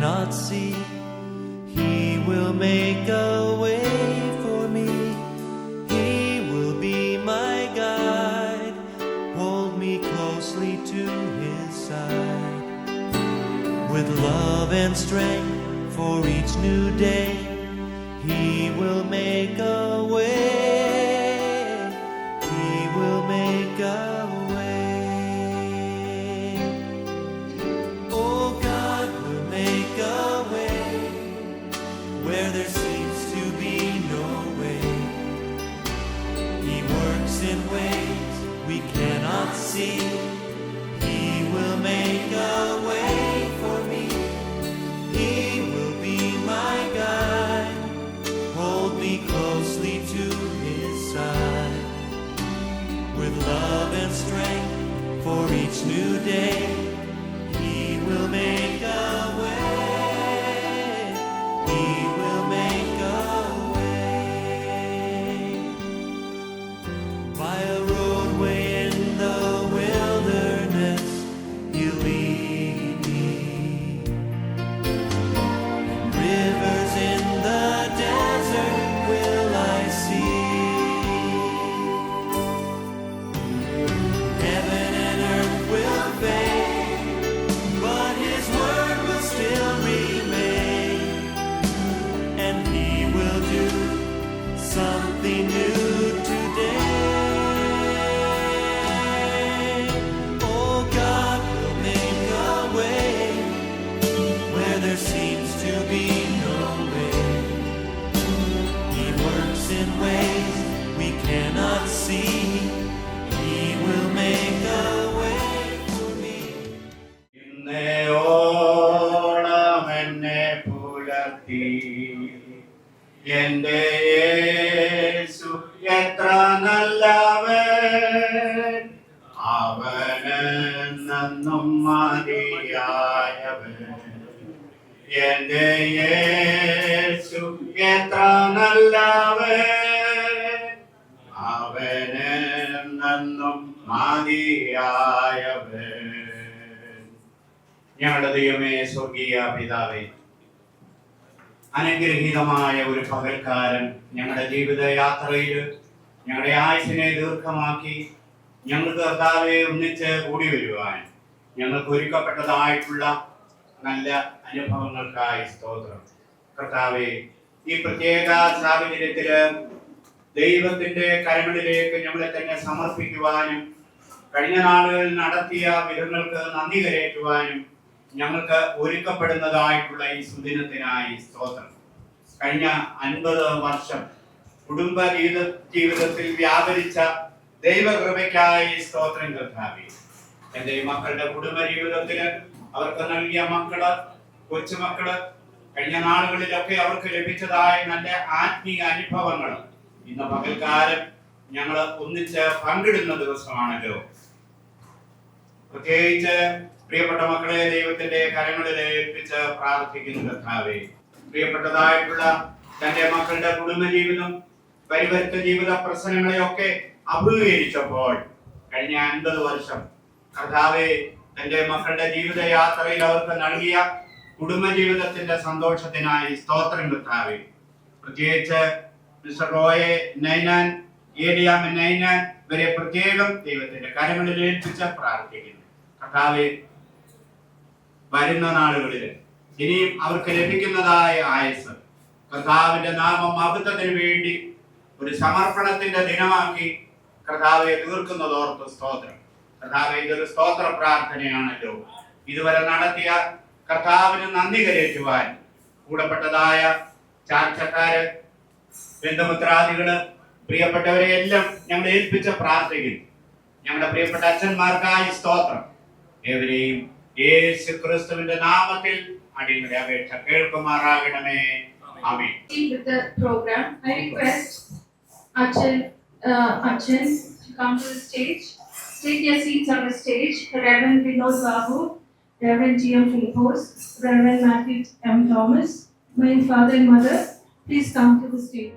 cannot see. He will make a way for me. He will be my guide. Hold me closely to his side. With love and strength for each new day, he will make a way. He will make a way. Oh, God will make a way where there seems to be no way. He works in ways we cannot see. He will make a way for me. He will be my guide. Hold me closely to his side. With love and strength for each new day, he will make a way. He will make a way. By a roadway in the wilderness, he'll lead me. Rivers in the desert will I see. Heaven and earth will fade, but his word will still remain. And he will do something new today. Oh, God will make a way where there seems to be no way. He works in ways we cannot see. He will make a way for me. ഇന്നയോളം എന്നെ പുലർത്തി എന്റെ യേശു എത്ര നല്ലവൻ, അവന് നന്നും മതിയായവൻ. എന്റെ യേശു എത്ര നല്ലവൻ, അവന് നന്നും മതിയായവൻ. ഞങ്ങളുടെ ദൈവമേ, സ്വർഗീയ പിതാവേ, അനുഗ്രഹീതമായ ഒരു പകൽക്കാലം ഞങ്ങളുടെ ജീവിതയാത്രയിൽ ഞങ്ങളുടെ ആയുസിനെ ദീർഘമാക്കി ഞങ്ങൾക്ക് കർത്താവെ ഒന്നിച്ച് കൂടി വരുവാൻ ഞങ്ങൾക്ക് ഒരുക്കപ്പെട്ടതായിട്ടുള്ള നല്ല അനുഭവങ്ങൾക്കായി സ്തോത്രം. കർത്താവെ, ഈ പ്രത്യേക സാഹചര്യത്തില് ദൈവത്തിന്റെ കരങ്ങളിലേക്ക് ഞങ്ങളെ തന്നെ സമർപ്പിക്കുവാനും കഴിഞ്ഞ നാളുകളിൽ നടത്തിയ വിധങ്ങൾക്ക് നന്ദി കരയറ്റുവാനും ഞങ്ങൾക്ക് ഒരുക്കപ്പെടുന്നതായിട്ടുള്ള ഈ സുദിനത്തിനായി സ്തോത്രം. കഴിഞ്ഞ 50 വർഷം കുടുംബ ജീവിതത്തിൽ വ്യാപരിച്ച ദൈവകൃപയ്ക്കായി സ്തോത്രം കർത്താവേ. എന്റെ മക്കളുടെ കുടുംബ ജീവിതത്തില് അവർക്ക് നൽകിയ മക്കള്, കൊച്ചുമക്കള്, കഴിഞ്ഞ നാളുകളിലൊക്കെ അവർക്ക് ലഭിച്ചതായ നല്ല ആത്മീയ അനുഭവങ്ങൾ ഇന്ന് പകൽക്കാലം ഞങ്ങൾ ഒന്നിച്ച് പങ്കിടുന്ന ദിവസമാണല്ലോ. പ്രത്യേകിച്ച് പ്രിയപ്പെട്ട മക്കളെ ദൈവത്തിന്റെ കരങ്ങളിൽ ഏൽപ്പിച്ച് പ്രാർത്ഥിക്കുന്നു കർത്താവേ. പ്രിയപ്പെട്ടതായിട്ടുള്ള തന്റെ മക്കളുടെ കുടുംബജീവിതം, പരിവർത്തിത ജീവിത പ്രശ്നങ്ങളെയൊക്കെ അഭിമുഖീകരിച്ചപ്പോൾ കഴിഞ്ഞ 50 വർഷം കർത്താവേ, തന്റെ മക്കളുടെ ജീവിതയാത്രയിൽ അവർക്ക് നൽകിയ കുടുംബജീവിതത്തിന്റെ സന്തോഷത്തിനായി സ്തോത്രം കർത്താവേ. പ്രത്യേകിച്ച് മിസ്റ്റർ റോയെ നൈനാൻ, ഏലിയാമ നൈനാൻ വരെ പ്രത്യേകം ദൈവത്തിന്റെ കരങ്ങളിൽ ഏൽപ്പിച്ച് പ്രാർത്ഥിക്കുന്നു കർത്താവേ. വരുന്ന നാളുകളിൽ ഇനിയും അവർക്ക് ലഭിക്കുന്നതായ ആയുസ് കർത്താവിന്റെ നാമം മഹത്വത്തിന് വേണ്ടി ഒരു സമർപ്പണത്തിന്റെ ദിനമാക്കി കർത്താവെ തീർക്കുന്നതോർത്ത് സ്തോത്രം. കർത്താവെ, ഇതൊരു സ്തോത്ര പ്രാർത്ഥനയാണല്ലോ. ഇതുവരെ നടത്തിയ കർത്താവിന് നന്ദി കരയറ്റുവാൻ കൂടപ്പെട്ടതായ ചാർച്ചക്കാര്, ബന്ധുമിത്രാദികള്, പ്രിയപ്പെട്ടവരെ എല്ലാം ഞങ്ങൾ ഏൽപ്പിച്ച പ്രാർത്ഥിക്കുന്നു. ഞങ്ങളുടെ പ്രിയപ്പെട്ട അച്ഛന്മാർക്കായി സ്തോത്രം. ഏവരെയും യേശു ക്രിസ്തുവിന്റെ നാമത്തിൽ അടിയങ്ങളുടെ അപേക്ഷ കേൾക്കുമാറാകണമേ. ആമേൻ. With the program, I request Achan to come to the stage. Take your seats on the stage. Reverend Vinod Babu, Reverend G.M. Philippos, Reverend Matthew M. Thomas, my father and mother, please come to the stage.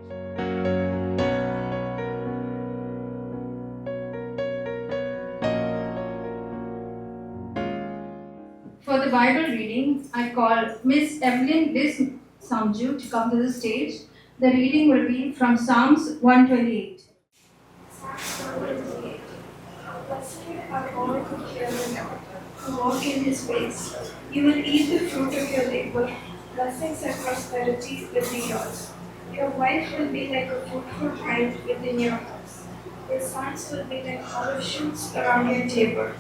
For the the Bible reading, I call Miss Evelyn Liz Samju to come to the stage. The reading will be from Psalms 128. Psalms 128. Blessed are all who fear the Lord, who walk in his ways. You will eat the fruit of your labor. Blessings and prosperity will be yours. Your wife will be like a fruitful hive within your house. Your sons will be like olive shoots around your table.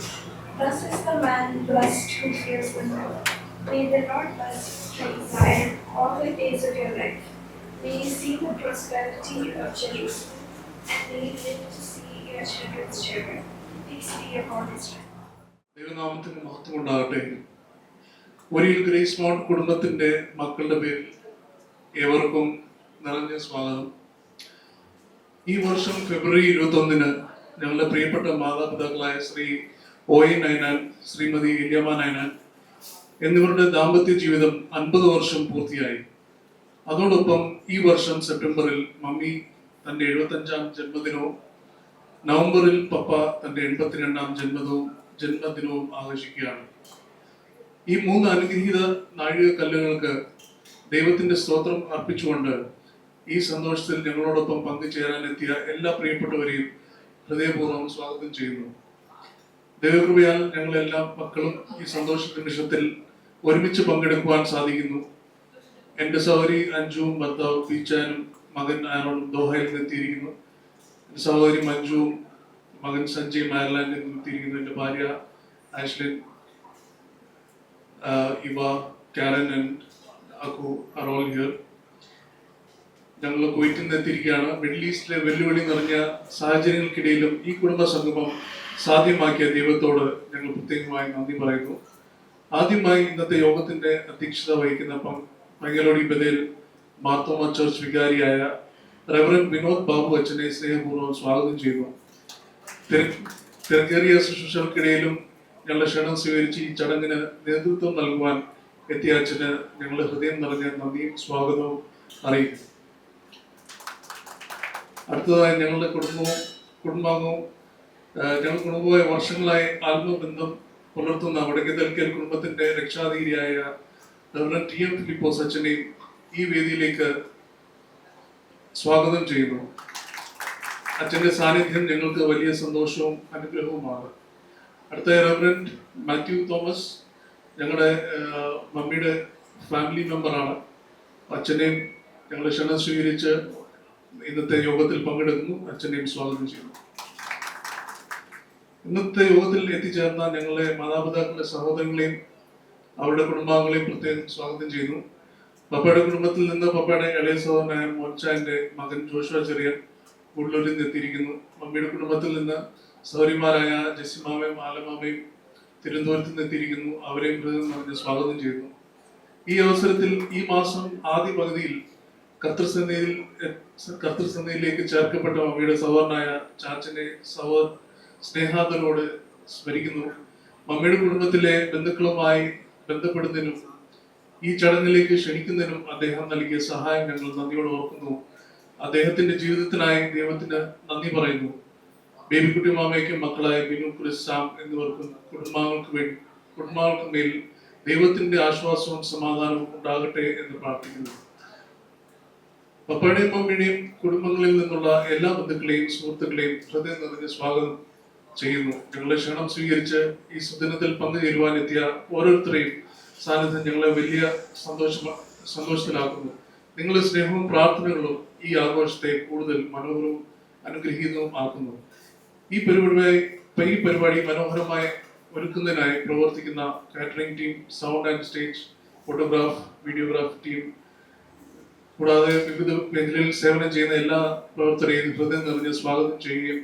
Thus is the man blessed who fears the Lord. May the Lord bless you from Zion all the days of your life. May you see the prosperity of Jerusalem, and may you live to see your children's children. Peace be upon Israel. ദൈവനാമത്തിന് മഹത്വം ഉണ്ടാകട്ടെ. ഒരിക്കൽ grace mount കുടുംബത്തിന്റെ മക്കളുടെ പേരിൽ ഏവർക്കും നിറഞ്ഞ സ്വാഗതം. ഈ വർഷം ഫെബ്രുവരി 21 ഞങ്ങളുടെ പ്രിയപ്പെട്ട മാതാപിതാക്കളായ ശ്രീ OA നൈനാൻ, ശ്രീമതി ഇല്യാമ നൈനാൻ എന്നിവരുടെ ദാമ്പത്യ ജീവിതം 50 വർഷം പൂർത്തിയായി. അതോടൊപ്പം ഈ വർഷം സെപ്റ്റംബറിൽ മമ്മി തന്റെ 75-ാം ജന്മദിനവും നവംബറിൽ പപ്പ തന്റെ 82-ാം ജന്മദിനവും ആഘോഷിക്കുകയാണ്. ഈ 3 അനുഗ്രഹീത നാഴികക്കല്ലുകൾക്ക് ദൈവത്തിന്റെ സ്തോത്രം അർപ്പിച്ചുകൊണ്ട് ഈ സന്തോഷത്തിൽ ഞങ്ങളോടൊപ്പം പങ്കുചേരാനെത്തിയ എല്ലാ പ്രിയപ്പെട്ടവരെയും ഹൃദയപൂർവ്വം സ്വാഗതം ചെയ്യുന്നു. ദൈവകൃപയാൽ ഞങ്ങളെല്ലാ മക്കളും ഈ സന്തോഷ നിമിഷത്തിൽ ഒരുമിച്ച് പങ്കെടുക്കുവാൻ സാധിക്കുന്നു. എൻ്റെ സഹോദരി അഞ്ജുവും ഭർത്താവ് പീച്ചാനും മകൻ ആരോണും ദോഹയിൽ നിന്നെത്തിയിരിക്കുന്നു. എൻ്റെ സഹോദരി മഞ്ജുവും മകൻ സഞ്ജയ് അയർലാൻഡിൽ നിന്നെത്തിയിരിക്കുന്നു. എൻ്റെ ഭാര്യ Ashlin, Eva, Karan and Akku are all here. ഞങ്ങൾ കുവൈറ്റിൽ നിന്ന് എത്തിയിരിക്കുകയാണ്. മിഡിൽ ഈസ്റ്റിലെ വെല്ലുവിളി നിറഞ്ഞ സാഹചര്യങ്ങൾക്കിടയിലും ഈ കുടുംബ സംഗമം സാധ്യമാക്കിയ ദൈവത്തോട് ഞങ്ങൾ പ്രത്യേകമായി നന്ദി പറയുന്നു. ആദ്യമായി ഇന്നത്തെ യോഗത്തിന്റെ അധ്യക്ഷത വഹിക്കുന്ന പൈങ്ങലോടി ബദേൽ മാർത്തോമ ചർച്ച് വികാരിയായ റെവറൻഡ് വിനോദ് ബാബു അച്ഛനെ സ്നേഹപൂർവ്വം സ്വാഗതം ചെയ്യുന്നു. തിരക്കേറിയ ശുശ്രൂഷകൾക്കിടയിലും ഞങ്ങളുടെ ക്ഷണം സ്വീകരിച്ച് ഈ ചടങ്ങിന് നേതൃത്വം നൽകുവാൻ എത്തിയ അച്ഛന് ഞങ്ങളുടെ ഹൃദയം നിറഞ്ഞ നന്ദിയും സ്വാഗതവും അറിയിക്കുന്നു. അടുത്തതായി ഞങ്ങളുടെ കുടുംബാംഗവും ഞങ്ങൾ കുടുംബമായ വർഷങ്ങളായി ആത്മബന്ധം പുലർത്തുന്ന വടക്കേതൽക്കൽ കുടുംബത്തിന്റെ രക്ഷാധികാരിയായ റെവറൻഡ് TM ഫിലിപ്പോസ് അച്ഛനെയും ഈ വേദിയിലേക്ക് സ്വാഗതം ചെയ്യുന്നു. അച്ഛന്റെ സാന്നിധ്യം ഞങ്ങൾക്ക് വലിയ സന്തോഷവും അനുഗ്രഹവുമാണ്. അടുത്ത റെവറൻഡ് മാത്യു തോമസ് ഞങ്ങളുടെ മമ്മിയുടെ ഫാമിലി മെമ്പറാണ്. അച്ഛനെയും ഞങ്ങളുടെ ക്ഷണം സ്വീകരിച്ച് ഇന്നത്തെ യോഗത്തിൽ പങ്കെടുക്കുന്നു. അച്ഛനെയും സ്വാഗതം ചെയ്യുന്നു. ഇന്നത്തെ യോഗത്തിൽ എത്തിച്ചേർന്ന ഞങ്ങളെ മാതാപിതാക്കളുടെ സഹോദരങ്ങളെയും അവരുടെ കുടുംബാംഗങ്ങളെയും പ്രത്യേകം സ്വാഗതം ചെയ്യുന്നു. പപ്പയുടെ കുടുംബത്തിൽ നിന്ന് പപ്പയുടെ ഇളയ സഹോദരനായ മോൻചാന്റെ മകൻ ജോഷുവ ചെറിയൻ ഉള്ളൂരിൽ നിന്ന് എത്തിയിരിക്കുന്നു. മമ്മിയുടെ കുടുംബത്തിൽ നിന്ന് സഹോദരിമാരായ ജെസ്സിമാമയും ആലമാമയും തിരുവനന്തപുരത്ത് നിന്ന് എത്തിയിരിക്കുന്നു. അവരെയും ഹൃദയം നിറഞ്ഞ് സ്വാഗതം ചെയ്യുന്നു. ഈ അവസരത്തിൽ ഈ മാസം ആദ്യ പകുതിയിൽ കർത്തൃസന്നിധിയിലേക്ക് ചേർക്കപ്പെട്ട മമ്മിയുടെ സഹോദരനായ ചാച്ചനെ സ്നേഹാദരോട് സ്മരിക്കുന്നു. മമ്മിയുടെ കുടുംബത്തിലെ ബന്ധുക്കളുമായി ബന്ധപ്പെടുന്നതിനും ഈ ചടങ്ങിലേക്ക് ക്ഷണിക്കുന്നതിനും അദ്ദേഹം നൽകിയ സഹായം ഞങ്ങൾ നന്ദിയോടെ ഓർക്കുന്നു. അദ്ദേഹത്തിന്റെ ജീവിതത്തിനായി ദൈവത്തിന് നന്ദി പറയുന്നു. ബേബിക്കുട്ടി മാമയ്ക്കും മക്കളായ ബിനു, ക്രിസ്, സാം എന്നിവർക്കും കുടുംബാംഗങ്ങൾക്ക് മേൽ ദൈവത്തിന്റെ ആശ്വാസവും സമാധാനവും ഉണ്ടാകട്ടെ എന്ന് പ്രാർത്ഥിക്കുന്നു. പപ്പയുടെയും മമ്മിയുടെയും കുടുംബങ്ങളിൽ നിന്നുള്ള എല്ലാ ബന്ധുക്കളെയും സുഹൃത്തുക്കളെയും ഹൃദയം നിറഞ്ഞ് സ്വാഗതം ചെയ്യുന്നു. ഞങ്ങളുടെ ക്ഷണം സ്വീകരിച്ച് ഈ സുദിനത്തിൽ പങ്കുചേരുവാൻ എത്തിയ ഓരോരുത്തരെയും സാന്നിധ്യം ഞങ്ങളെ വലിയ സന്തോഷത്തിലാക്കുന്നു. നിങ്ങളുടെ സ്നേഹവും പ്രാർത്ഥനകളും ഈ ആഘോഷത്തെ കൂടുതൽ മനോഹരവും അനുഗ്രഹീതവും ആക്കുന്നു. ഈ പരിപാടി മനോഹരമായി ഒരുക്കുന്നതിനായി പ്രവർത്തിക്കുന്ന catering team, sound and stage, photograph, videograph team, കൂടാതെ വിവിധ മേഖലയിൽ സേവനം ചെയ്യുന്ന എല്ലാ പ്രവർത്തകരെയും ഹൃദയം നിറഞ്ഞ് സ്വാഗതം ചെയ്യുകയും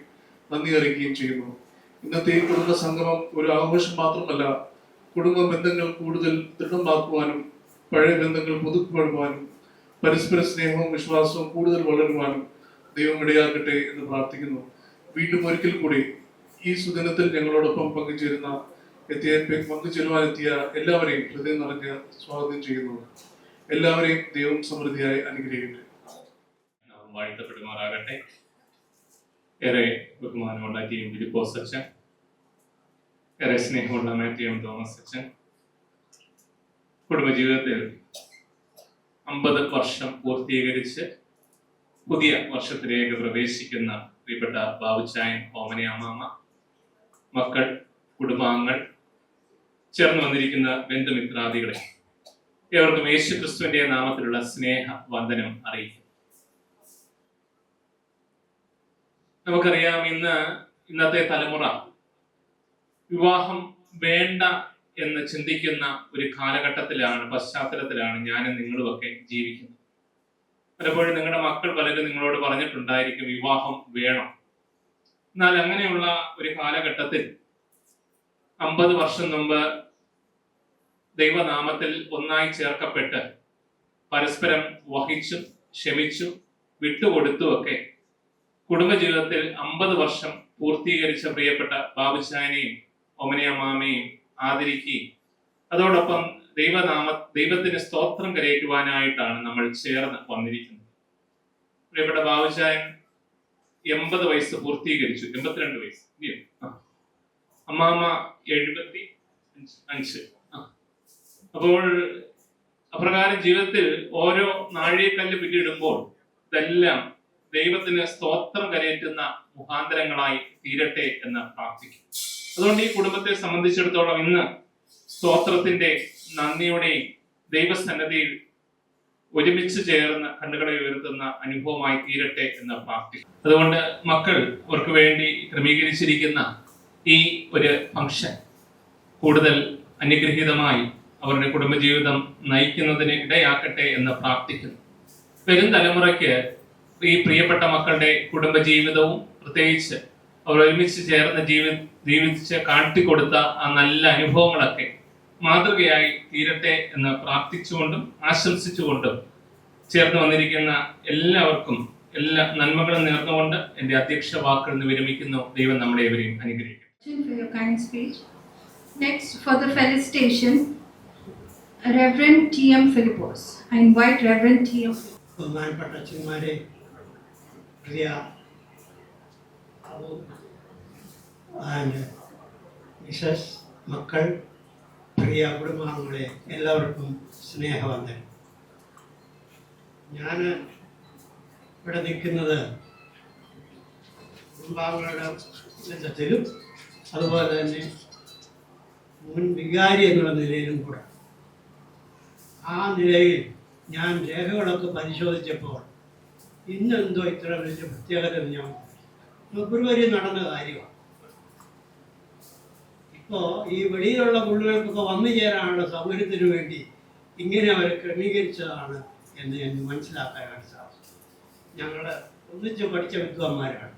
നന്ദി അറിയിക്കുകയും ചെയ്യുന്നു. ഇന്നത്തെ ഈ കുടുംബ സംഗമം ഒരു ആഘോഷം മാത്രമല്ല, കുടുംബ ബന്ധങ്ങൾ കൂടുതൽ ദൃഢമാക്കുവാനും പഴയ ബന്ധങ്ങൾ പുതുക്കപ്പെടുവാനും പരസ്പര സ്നേഹവും വിശ്വാസവും കൂടുതൽ വളരുവാനും ദൈവം ഇടയാക്കട്ടെ എന്ന് പ്രാർത്ഥിക്കുന്നു. വീണ്ടും ഒരിക്കൽ കൂടി ഈ സുദിനത്തിൽ ഞങ്ങളോടൊപ്പം പങ്കുചേരുവാനെത്തിയ എല്ലാവരെയും ഹൃദയം നിറഞ്ഞ് സ്വാഗതം ചെയ്യുന്നു. എല്ലാവരെയും ദൈവം സമൃദ്ധിയായി അനുഗ്രഹിക്കട്ടെ. വാഴ്ത്തപ്പെടുമാറാകട്ടെ. ഏറെ ബഹുമാനമുള്ള TM ഫിലിപ്പോസ് അച്ഛൻ, ഏറെ സ്നേഹമുള്ള മാത്യു തോമസ് അച്ഛൻ, കുടുംബജീവിതത്തിൽ 50 വർഷം പൂർത്തീകരിച്ച് പുതിയ വർഷത്തിലേക്ക് പ്രവേശിക്കുന്ന പ്രിയപ്പെട്ട ബാബുച്ചായൻ, ഓമന അമ്മാമ, മക്കൾ, കുടുംബാംഗങ്ങൾ, ചേർന്ന് വന്നിരിക്കുന്ന ബന്ധുമിത്രാദികളെ ഏവർക്കും യേശു ക്രിസ്തുവിന്റെ നാമത്തിലുള്ള സ്നേഹ വന്ദനം അറിയിക്കും. നമുക്കറിയാം, ഇന്നത്തെ തലമുറ വിവാഹം വേണ്ട എന്ന് ചിന്തിക്കുന്ന ഒരു പശ്ചാത്തലത്തിലാണ് ഞാനും നിങ്ങളുമൊക്കെ ജീവിക്കുന്നത്. പലപ്പോഴും നിങ്ങളുടെ മക്കൾ പലരും നിങ്ങളോട് പറഞ്ഞിട്ടുണ്ടായിരിക്കും വിവാഹം വേണം. എന്നാൽ അങ്ങനെയുള്ള ഒരു കാലഘട്ടത്തിൽ 50 വർഷം മുമ്പ് ദൈവനാമത്തിൽ ഒന്നായി ചേർക്കപ്പെട്ട് പരസ്പരം വഹിച്ചും ക്ഷമിച്ചും വിട്ടുകൊടുത്തുമൊക്കെ കുടുംബജീവിതത്തിൽ 50 വർഷം പൂർത്തീകരിച്ച പ്രിയപ്പെട്ട ബാബുച്ചായനെയും ഒമനയമ്മാമയും ആദരിക്കുകയും അതോടൊപ്പം ദൈവത്തിന് സ്തോത്രം കരയറ്റുവാനായിട്ടാണ് നമ്മൾ ചേർന്ന് വന്നിരിക്കുന്നത്. പ്രിയപ്പെട്ട ബാബുച്ചായൻ 80 വയസ്സ് പൂർത്തീകരിച്ചു, 82 വയസ്സ്, അമ്മാമ 75. അപ്പോൾ അപ്രകാരം ജീവിതത്തിൽ ഓരോ നാഴികക്കല്ല് പിന്നിടുമ്പോൾ ഇതെല്ലാം ദൈവത്തിന് സ്തോത്രം കരയറ്റുന്ന മുഖാന്തരങ്ങളായി തീരട്ടെ എന്ന് പ്രാർത്ഥിക്കും. അതുകൊണ്ട് ഈ കുടുംബത്തെ സംബന്ധിച്ചിടത്തോളം ഇന്ന് സ്തോത്രത്തിന്റെ, നന്ദിയുടെയും ദൈവസന്നദ്ധിയിൽ ഒരുമിച്ച് ചേർന്ന് കണ്ണുകളെ ഉയർത്തുന്ന അനുഭവമായി തീരട്ടെ എന്ന് പ്രാർത്ഥിക്കും. അതുകൊണ്ട് മക്കൾ അവർക്ക് വേണ്ടി ക്രമീകരിച്ചിരിക്കുന്ന ഈ ഒരു ഫംഗ്ഷൻ കൂടുതൽ അനുഗ്രഹീതമായി അവരുടെ കുടുംബജീവിതം നയിക്കുന്നതിന് ഇടയാക്കട്ടെ എന്ന് പ്രാർത്ഥിക്കുന്നു. വരും തലമുറയ്ക്ക് ഈ പ്രിയപ്പെട്ട മക്കളുടെ കുടുംബജീവിതവും പ്രത്യേകിച്ച് അവർ ഒരുമിച്ച് ചേർന്ന് ജീവിച്ച് കാട്ടിക്കൊടുത്ത ആ നല്ല അനുഭവങ്ങളൊക്കെ മാതൃകയായി തീരട്ടെ എന്ന് പ്രാർത്ഥിച്ചുകൊണ്ടും ആശംസിച്ചുകൊണ്ടും ചേർന്ന് വന്നിരിക്കുന്ന എല്ലാവർക്കും എല്ലാ നന്മകളും നേർന്നുകൊണ്ട് എൻ്റെ അധ്യക്ഷ വാക്കുകൾ നിന്ന് വിരമിക്കുന്നു. ദൈവം നമ്മളെ ഏവരെയും അനുഗ്രഹിക്കും. For your kind speech. Next, for the felicitation, Reverend T.M. Philippos. I invite Reverend T.M. ബഹുമാനപ്പെട്ട അച്ഛന്മാരെ, പ്രിയ മിസസ്, മക്കൾ, പ്രിയ കുടുംബാംഗങ്ങളെ, എല്ലാവർക്കും സ്നേഹവന്ദനം. ഞാൻ ഇവിടെ നിൽക്കുന്നത് കുടുംബാംഗങ്ങളുടെ ബന്ധത്തിലും അതുപോലെ തന്നെ മുൻ വികാരി എന്നുള്ള നിലയിലും കൂടെ. ആ നിലയിൽ ഞാൻ രേഖകളൊക്കെ പരിശോധിച്ചപ്പോൾ ഇന്നെന്തോ ഇത്ര വലിയ പ്രത്യേകത ഞാൻ ഫെബ്രുവരി നടന്ന കാര്യമാണ്. ഇപ്പോൾ ഈ വെളിയിലുള്ള പുള്ളികൾക്കൊക്കെ വന്നു ചേരാനുള്ള സൗകര്യത്തിന് വേണ്ടി ഇങ്ങനെ അവർ ക്രമീകരിച്ചതാണ് എന്ന് എനിക്ക് മനസ്സിലാക്കാനാണ് സാധിച്ചത്. ഞങ്ങൾ ഒന്നിച്ച് പഠിച്ച വിദ്വാന്മാരാണ്.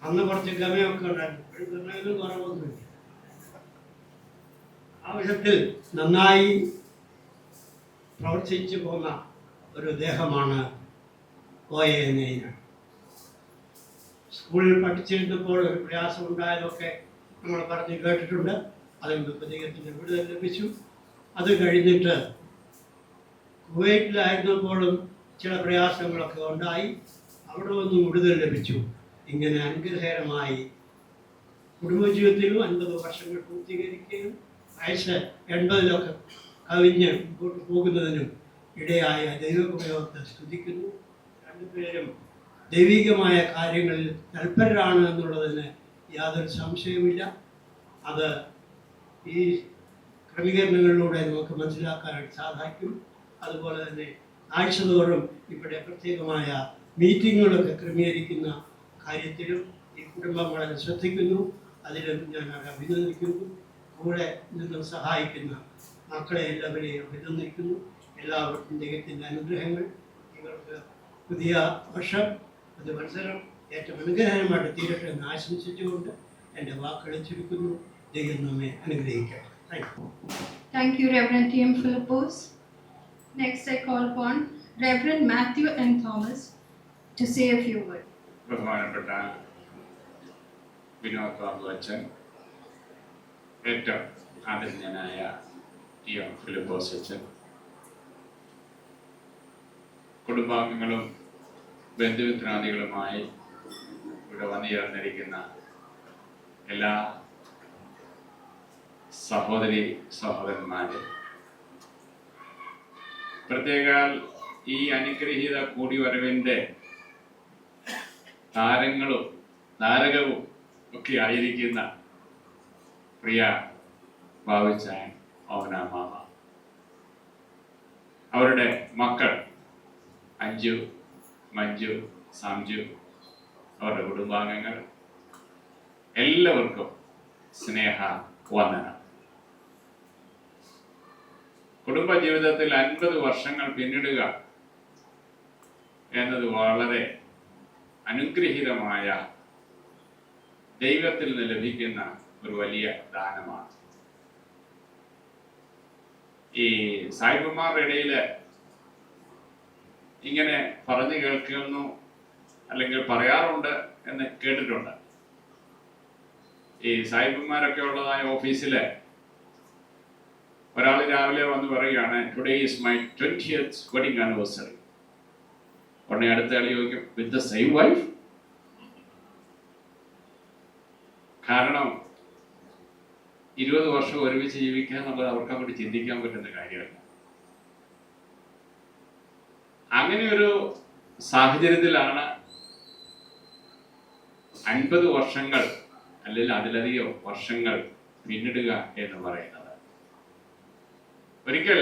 അന്ന് കുറച്ച് ഗമയൊക്കെ ഉണ്ടായിരുന്നു, ഗമയൊന്നും കുറവൊന്നുമില്ല. ആവശ്യത്തിൽ നന്നായി പ്രവർത്തിച്ചു പോന്ന ഒരു ദേഹമാണ് OA നൈന. സ്കൂളിൽ പഠിച്ചിരുന്നപ്പോൾ ഒരു പ്രയാസം ഉണ്ടായതൊക്കെ നമ്മൾ പറഞ്ഞ് കേട്ടിട്ടുണ്ട്. അതിൽ നിന്ന് പ്രതികരണത്തിന് വിടുതൽ ലഭിച്ചു. അത് കഴിഞ്ഞിട്ട് കുവൈറ്റിലായിരുന്നപ്പോഴും ചില പ്രയാസങ്ങളൊക്കെ ഉണ്ടായി, അവിടെ ഒന്നും വിടുതൽ ലഭിച്ചു. ഇങ്ങനെ അനുഗ്രഹകരമായി കുടുംബജീവിതത്തിലും 50 വർഷങ്ങൾ പൂർത്തീകരിക്കുകയും വയസ്സ് 80-ലൊക്കെ കവിഞ്ഞ് മുമ്പോട്ട് പോകുന്നതിനും ഇടയായ ദൈവോപയോഗത്തെ സ്തുതിക്കുന്നു. രണ്ടുപേരും ദൈവികമായ കാര്യങ്ങളിൽ തൽപരരാണ് എന്നുള്ളതിന് യാതൊരു സംശയവുമില്ല. അത് ഈ ക്രമീകരണങ്ങളിലൂടെ നമുക്ക് മനസ്സിലാക്കാനായിട്ട് സാധിക്കും. അതുപോലെ തന്നെ ആഴ്ചതോറും ഇവിടെ പ്രത്യേകമായ മീറ്റിങ്ങുകളൊക്കെ ക്രമീകരിക്കുന്ന കാര്യത്തിലും ഈ കുടുംബം വളരെ ശ്രദ്ധിക്കുന്നു. അതിലും ഞാൻ അഭിനന്ദിക്കുന്നു. കൂടെ നിന്ന് സഹായിക്കുന്ന മക്കളെ എല്ലാവരെയും അഭിനന്ദിക്കുന്നു. എല്ലാവർക്കും ദൈവത്തിൻ്റെ അനുഗ്രഹങ്ങൾ. ഇവർക്ക് പുതിയ വർഷം, പുതിയ മത്സരം ഏറ്റവും അനുഗ്രഹമായിട്ട് തീരട്ടെ എന്ന് ആശംസിച്ചുകൊണ്ട് എൻ്റെ വാക്കുകൾ ചുരുക്കുന്നു. ദൈവം നമ്മെ അനുഗ്രഹിക്കട്ടെ. Thank you, Reverend T.M. Philippos. Next, I call upon Reverend Matthew N. Thomas to say a few words. ബഹുമാനപ്പെട്ട വിനോദ് ബാബു അച്ഛൻ, ഏറ്റവും ആദരണീയനായ T.M. ഫിലിപ്പോസ് അച്ഛൻ, കുടുംബാംഗങ്ങളും ബന്ധുമിത്രാദികളുമായി ഇവിടെ വന്നു ചേർന്നിരിക്കുന്ന എല്ലാ സഹോദരി സഹോദരന്മാര്, പ്രത്യേക ഈ അനുഗ്രഹീത കൂടിവരവിന്റെ താരങ്ങളും താരകവും ഒക്കെ ആയിരിക്കുന്ന പ്രിയ ബാബുച്ചാൻ, ഓമന മാമ, അവരുടെ മക്കൾ അഞ്ജു, മഞ്ജു, സാംജു, അവരുടെ കുടുംബാംഗങ്ങൾ എല്ലാവർക്കും സ്നേഹ വന്ദനം. കുടുംബജീവിതത്തിൽ 50 വർഷങ്ങൾ പിന്നിടുക എന്നത് വളരെ അനുഗ്രഹീതമായ ദൈവത്തിൽ നിന്ന് ലഭിക്കുന്ന ഒരു വലിയ ദാനമാണ്. ഈ സായിപ്പന്മാരുടെ ഇടയിൽ ഇങ്ങനെ പറഞ്ഞു കേൾക്കുന്നു അല്ലെങ്കിൽ പറയാറുണ്ട് എന്ന് കേട്ടിട്ടുണ്ട്. ഈ സായിപ്പന്മാരൊക്കെ ഉള്ളതായ ഓഫീസില് ഒരാൾ രാവിലെ വന്ന് പറയുകയാണ്, today is my 20th wedding anniversary. ഉടനെ അടുത്ത ആൾ ചോദിക്കും, വിത്ത് ദ സെയിം വൈഫ്? കാരണം 20 വർഷം ഒരുമിച്ച് ജീവിക്കുക എന്നുള്ളത് അവർക്ക് അങ്ങോട്ട് ചിന്തിക്കാൻ പറ്റുന്ന കാര്യമല്ല. അങ്ങനെ ഒരു സാഹചര്യത്തിലാണ് 50 വർഷങ്ങൾ അല്ലെങ്കിൽ അതിലധികം വർഷങ്ങൾ പിന്നിടുക എന്ന് പറയുന്നത്. ഒരിക്കൽ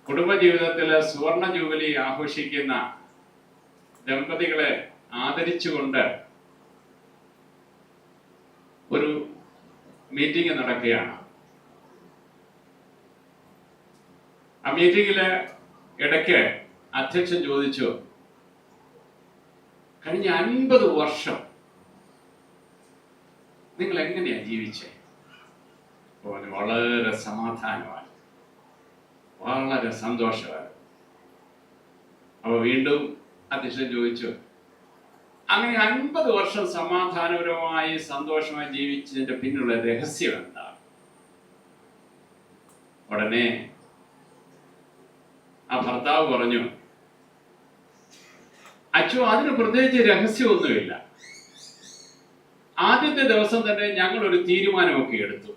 കുടുംബജീവിതത്തിലെ സുവർണ ജൂബിലി ആഘോഷിക്കുന്ന ദമ്പതികളെ ആദരിച്ചുകൊണ്ട് ഒരു മീറ്റിംഗ് നടക്കുകയാണ്. ആ മീറ്റിംഗില് ഇടയ്ക്ക് അധ്യക്ഷൻ ചോദിച്ചു, കഴിഞ്ഞ 50 വർഷം നിങ്ങൾ എങ്ങനെയാ ജീവിച്ചേ? വളരെ സമാധാനമാണ്, വളരെ സന്തോഷമാണ്. അപ്പൊ വീണ്ടും അധ്യക്ഷൻ ചോദിച്ചു, അങ്ങനെ 50 വർഷം സമാധാനപരമായി സന്തോഷമായി ജീവിച്ചതിന്റെ പിന്നിലുള്ള രഹസ്യം എന്താണ്? ഉടനെ ആ ഭർത്താവ് പറഞ്ഞു, അച്ഛോ, അതിന് പ്രത്യേകിച്ച് രഹസ്യമൊന്നുമില്ല. ആദ്യത്തെ ദിവസം തന്നെ ഞങ്ങൾ ഒരു തീരുമാനമൊക്കെ എടുത്തു.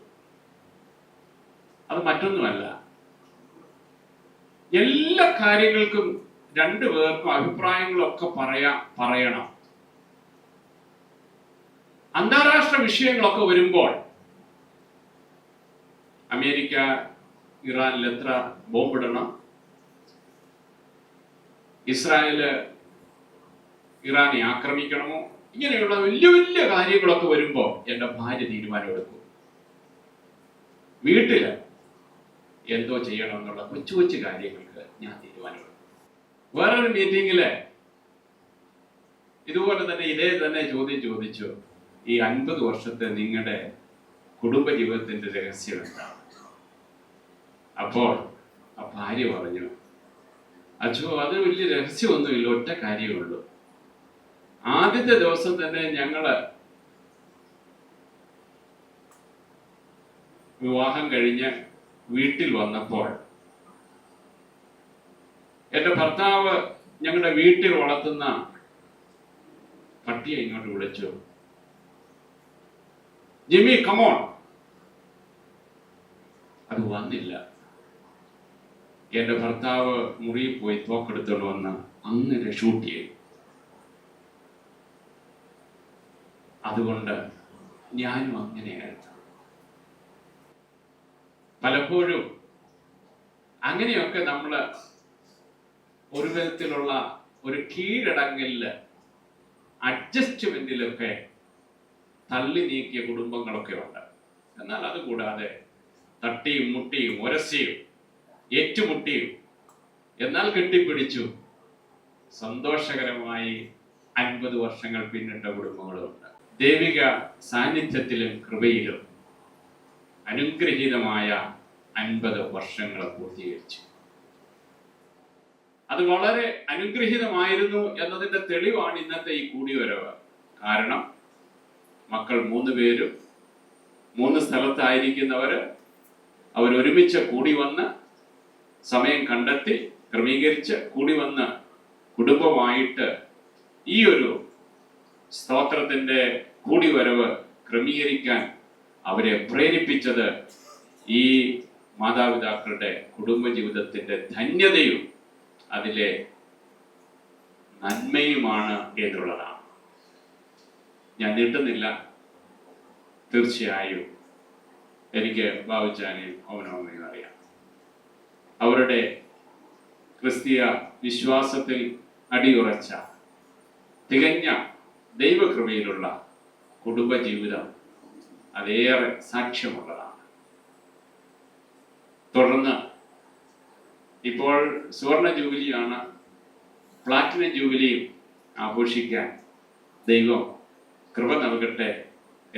അത് മറ്റൊന്നുമല്ല, എല്ലാ കാര്യങ്ങൾക്കും രണ്ടുപേർക്കും അഭിപ്രായങ്ങളൊക്കെ പറയണം. അന്താരാഷ്ട്ര വിഷയങ്ങളൊക്കെ വരുമ്പോൾ അമേരിക്ക ഇറാനിൽ എത്ര ബോംബിടണം, ഇസ്രായേല് ഇറാനെ ആക്രമിക്കണമോ, ഇങ്ങനെയുള്ള വലിയ വലിയ കാര്യങ്ങളൊക്കെ വരുമ്പോ എന്റെ ഭാര്യ തീരുമാനമെടുക്കും. വീട്ടില് എന്തോ ചെയ്യണം എന്നുള്ള കൊച്ചു കൊച്ചു കാര്യങ്ങൾക്ക് ഞാൻ തീരുമാനമെടുക്കും. വേറൊരു മീറ്റിംഗില് ഇതുപോലെ തന്നെ ഇതേ തന്നെ ചോദ്യം ചോദിച്ചു, ഈ 50 വർഷത്തെ നിങ്ങളുടെ കുടുംബജീവിതത്തിന്റെ രഹസ്യം എന്താണ്? അപ്പോൾ ആ ഭാര്യ പറഞ്ഞു, അച്ഛോ, അത് വലിയ രഹസ്യമൊന്നുമില്ല, ഒറ്റ കാര്യമേ ഉള്ളൂ. ആദ്യത്തെ ദിവസം തന്നെ ഞങ്ങള് വിവാഹം കഴിഞ്ഞ് വീട്ടിൽ വന്നപ്പോൾ എന്റെ ഭർത്താവ് ഞങ്ങളുടെ വീട്ടിൽ വളർത്തുന്ന പട്ടിയെ ഇങ്ങോട്ട് വിളിച്ചു, ജിമ്മി കമോൺ. അത് വന്നില്ല. എന്റെ ഭർത്താവ് മുറിയിൽ പോയി തോക്കെടുത്തോണ്ട് വന്ന് അങ്ങനെ ഷൂട്ട് ചെയ്തു. അതുകൊണ്ട് ഞാനും അങ്ങനെയായിരുന്നു. പലപ്പോഴും അങ്ങനെയൊക്കെ നമ്മള് ഒരു വിധത്തിലുള്ള ഒരു കീഴടങ്ങലില് അഡ്ജസ്റ്റ്മെന്റിലൊക്കെ തള്ളി നീക്കിയ കുടുംബങ്ങളൊക്കെ ഉണ്ട്. എന്നാൽ അതുകൂടാതെ തട്ടിയും മുട്ടിയും ഉരസിയും ഏറ്റുമുട്ടിയും എന്നാൽ കെട്ടിപ്പിടിച്ചു സന്തോഷകരമായി 50 വർഷങ്ങൾ പിന്നിട്ട കുടുംബങ്ങളുണ്ട്. ദൈവിക സാന്നിധ്യത്തിലും കൃപയിലും അനുഗ്രഹീതമായ 50 വർഷങ്ങൾ പൂർത്തീകരിച്ചു. അത് വളരെ അനുഗ്രഹീതമായിരുന്നു എന്നതിന്റെ തെളിവാണ് ഇന്നത്തെ ഈ കൂടിവരവ്. കാരണം മക്കൾ 3 പേരും 3 സ്ഥലത്തായിരിക്കുന്നവര് അവരൊരുമിച്ച് കൂടി വന്ന് സമയം കണ്ടെത്തി ക്രമീകരിച്ച് കൂടി വന്ന് കുടുംബമായിട്ട് ഈ ഒരു സ്തോത്രത്തിന്റെ കൂടിവരവ് ക്രമീകരിക്കാൻ അവരെ പ്രേരിപ്പിച്ചത് ഈ മാതാപിതാക്കളുടെ കുടുംബജീവിതത്തിന്റെ ധന്യതയും അതിലെ നന്മയുമാണ് എന്നുള്ളതാണ്. ഞാൻ നീട്ടുന്നില്ല. തീർച്ചയായും എനിക്ക് ബാബുച്ചാനെയും അവനോമയും അറിയാം. അവരുടെ ക്രിസ്തീയ വിശ്വാസത്തിൽ അടിയുറച്ച തികഞ്ഞ ദൈവകൃപയിലുള്ള കുടുംബജീവിതം അതേറെ സാക്ഷ്യമുള്ളതാണ്. തുടർന്ന് ഇപ്പോൾ സുവർണ ജൂബിലിയാണ്, പ്ലാറ്റിനം ജൂബിലിയും ആഘോഷിക്കാൻ ദൈവം കൃപ നൽകട്ടെ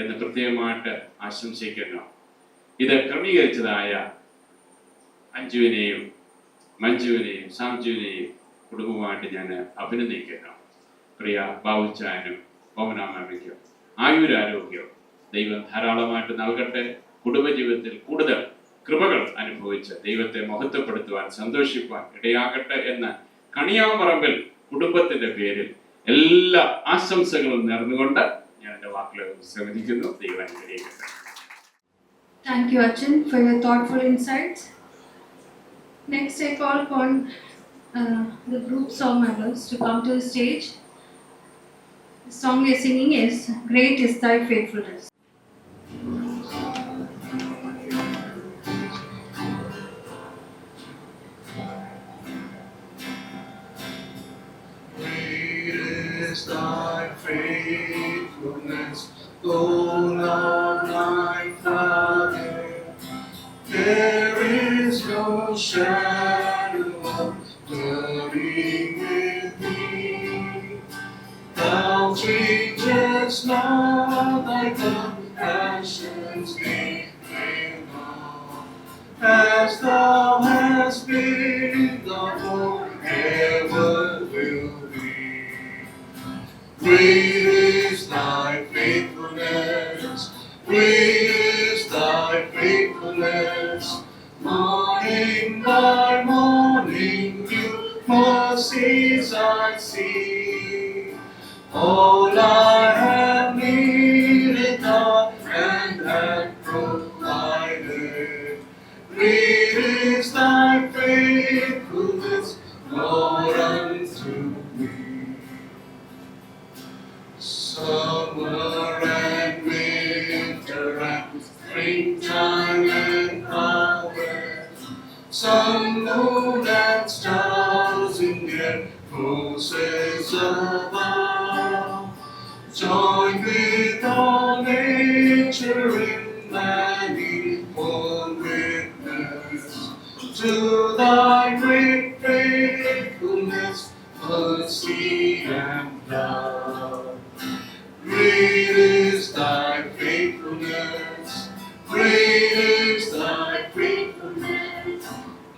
എന്ന് പ്രത്യേകമായിട്ട് ആശംസിക്കുന്നു. ഇത് ക്രമീകരിച്ചതായ അഞ്ജുവിനെയും മഞ്ജുവിനെയും സാംജുവിനെയും കുടുംബമായിട്ട് ഞാൻ അഭിനന്ദിക്കുന്നു. പ്രിയ ബാബുച്ചാനും പവനാമയ്ക്കും ആയുരാരോഗ്യം ദൈവം ധാരാളമായിട്ട് നൽകട്ടെ. കുടുംബജീവിതത്തിൽ കൂടുതൽ കൃപകൾ അനുഭവിച്ച് ദൈവത്തെ മഹത്വപ്പെടുത്തുവാൻ സന്തോഷിക്കുവാൻ ഇടയാകട്ടെ എന്ന് കണിയാമ്പറമ്പിൽ കുടുംബത്തിന്റെ പേരിൽ എല്ലാ ആശംസകളും നേർന്നുകൊണ്ട് ഞാൻ എൻ്റെ വാക്കുകൾ ശ്രമിക്കുന്നു. ദൈവം അനുഗ്രഹിക്കട്ടെ. Thank you, Achin, for your thoughtful insights. Next, I call upon the group song members to come to the stage. The song we are singing is "Great is Thy Faithfulness." Is thy faithfulness, O Lord my Father? There is no shadow of turning with thee. Thou changest not, thy compassions they fail not. As thou hast been, thou forever will be. Great is thy faithfulness, great is thy faithfulness. Morning by morning, new mercies I see. All I have needed, thou hand hath provided. Great is thy faithfulness, Lord, unto me. Summer and winter and springtime and harvest, sun, moon, and stars in their courses above, join with all nature in manifold witness to thy great faithfulness, mercy, and love. Great is thy faithfulness, great is thy faithfulness.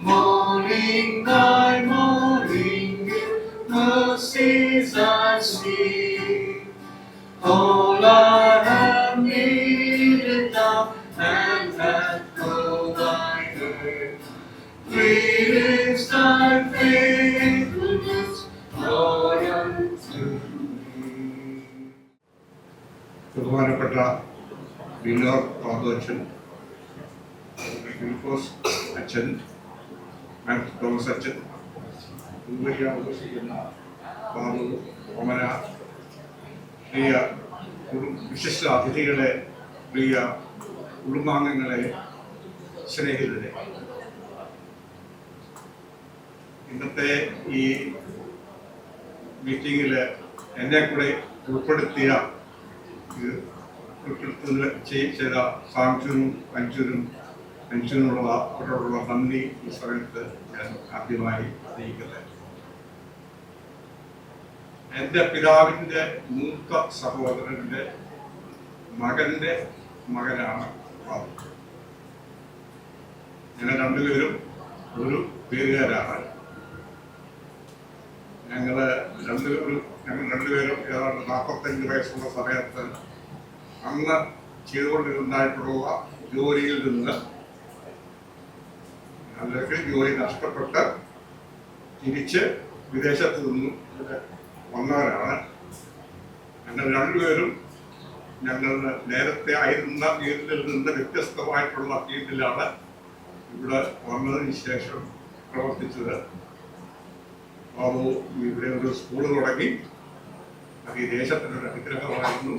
Morning by morning, new mercies I see. All I have needed, thou hand hath provided. Great is thy faithfulness, Lord, unto me. ബഹുമാനപ്പെട്ട വിനോർ പാദോച്ചൻ, ഫിലിപ്പോസ് അച്ഛൻ, Thomas അച്ഛൻ, ഉപരി ആഘോഷിക്കുന്ന ബാബു, ഓമന, പ്രിയ വിശിഷ്ട അതിഥികളെ, പ്രിയ കുടുംബാംഗങ്ങളെ, സ്നേഹിതരെ, ഇന്നത്തെ ഈ മീറ്റിങ്ങിൽ എന്നെ കൂടെ ഉൾപ്പെടുത്തിയ ചെയ്ത സാംശുനും അഞ്ചുനുള്ള നന്ദി ഈ സമയത്ത് ഞാൻ ആദ്യമായി അറിയിക്കട്ടെ. എൻ്റെ പിതാവിൻ്റെ മൂത്ത സഹോദരൻ്റെ മകൻ്റെ മകനാണ് ബാബു. ഞങ്ങൾ രണ്ടുപേരും ഒരു പേരുകാരാണ്. ഞങ്ങൾ രണ്ടുപേരും ഏതാണ്ട് 45 വയസ്സുള്ള സമയത്ത് അന്ന് ചെയ്തുകൊണ്ടിരുന്നതായിട്ടുള്ള ജോലിയിൽ നിന്ന് അല്ലെങ്കിൽ ജോലി നഷ്ടപ്പെട്ട് തിരിച്ച് വിദേശത്ത് നിന്നും വന്നവരാണ്. ഞങ്ങൾ രണ്ടുപേരും ഞങ്ങൾ നേരത്തെ ആയിരുന്ന ഫീൽഡിൽ നിന്ന് വ്യത്യസ്തമായിട്ടുള്ള ഫീൽഡിലാണ് ഇവിടെ വന്നതിന് ശേഷം പ്രവർത്തിച്ചത്. ബാബു ഇവിടെ ഒരു സ്കൂൾ തുടങ്ങി. അത് ഈ ദേശത്തിനൊരു അനുഗ്രഹമായിരുന്നു.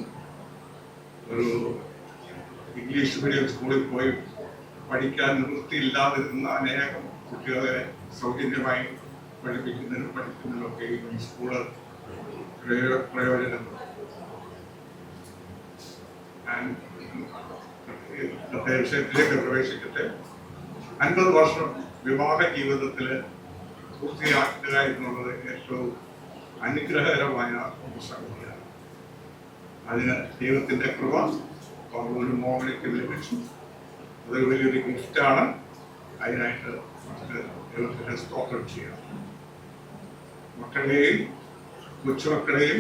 ഒരു ഇംഗ്ലീഷ് മീഡിയം സ്കൂളിൽ പോയി പഠിക്കാൻ നിവൃത്തിയില്ലാതിരുന്ന അനേകം കുട്ടികളെ സൗജന്യമായി പഠിക്കുന്നതിനൊക്കെ ഈ സ്കൂള് പ്രയോജനം. വിഷയത്തിലേക്ക് പ്രവേശിക്കട്ടെ. 50 വർഷം വിവാഹ ജീവിതത്തിൽ പൂർത്തിയാക്കുക എന്നുള്ളത് ഏറ്റവും അനുഗ്രഹകരമായ ഒരു സംഗതിയാണ്. അതിന് ദൈവത്തിൻ്റെ കൃപ ഒരു മോഹനയ്ക്ക് ലഭിച്ചു. അതൊരു വലിയൊരു ഗിഫ്റ്റാണ്. അതിനായിട്ട് നമുക്ക് ദൈവത്തിൻ്റെ സ്തോത്രം ചെയ്യണം. മക്കളെയും കൊച്ചുമക്കളെയും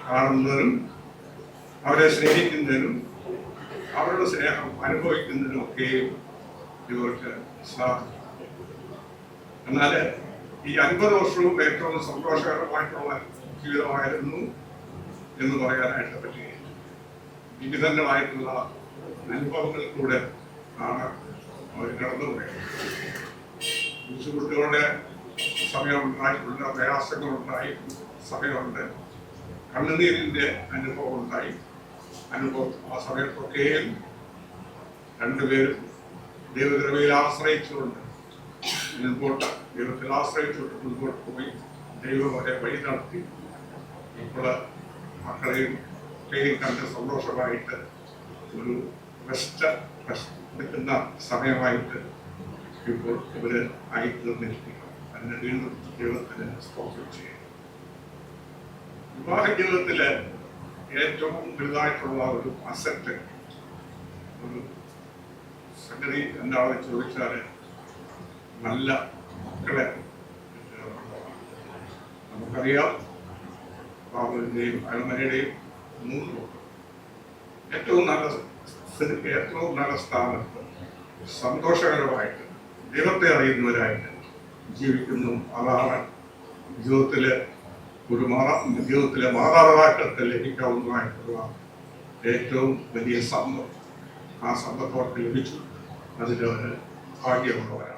കാണുന്നതിനും അവരെ സ്നേഹിക്കുന്നതിനും അവരുടെ സ്നേഹം അനുഭവിക്കുന്നതിനും ഒക്കെയും ഇവർക്ക് സാധിക്കും. എന്നാൽ ഈ 50 വർഷവും ഏറ്റവും സന്തോഷകരമായിട്ടുള്ള ജീവിതമായിരുന്നു എന്ന് പറയാനായിട്ട് പറ്റുകയില്ല. വിവിധമായിട്ടുള്ള അനുഭവങ്ങളിലൂടെ ആണ് അവർ കടന്നുപോയത്. കുട്ടികളുടെ സമയമുണ്ടായിട്ടുള്ള പ്രയാസങ്ങളുണ്ടായി, സമയമുണ്ട്, കണ്ണുനീരിൻ്റെ അനുഭവം ഉണ്ടായി. ആ സമയത്തൊക്കെയും രണ്ടുപേരും ദൈവകൃപയിൽ ആശ്രയിച്ചുകൊണ്ട് ദൈവത്തിൽ ആശ്രയിച്ചുകൊണ്ട് മുൻപോട്ട് പോയി ദൈവം അവരെ വഴി നടത്തി. ഇപ്പോൾ മക്കളെയും കണ്ട് സന്തോഷമായിട്ട് ഒരു എടുക്കുന്ന സമയമായിട്ട് ഇപ്പോൾ ഇവര് ആയിത്തീർന്നിരിക്കുക. അതിന് വീണ്ടും ദൈവത്തിന് സ്തോത്രം ചെയ്യും. വിവാഹ ജീവിതത്തില് ഏറ്റവും വലുതായിട്ടുള്ള ഒരു അസറ്റ്, ഒരു സംഗതി എന്താണെന്ന് ചോദിച്ചാൽ നല്ല മക്കളെ. നമുക്കറിയാം, ബാബുവിൻ്റെയും അഴമനയുടെയും 3 മക്കൾ ഏറ്റവും നല്ല സ്ഥാനത്ത് സന്തോഷകരമായിട്ട് ദൈവത്തെ അറിയുന്നവരായിട്ട് ജീവിക്കുന്നു. അതാണ് ജീവിതത്തിലെ മാതാപിതാക്കൾക്ക് ലഭിക്കാവുന്നതായിട്ടുള്ള ഏറ്റവും വലിയ സമ്പത്ത്. ആ സമ്പത്ത് അവർക്ക് ലഭിച്ചു. അതിലവർ ഭാഗ്യമുള്ളവരാണ്.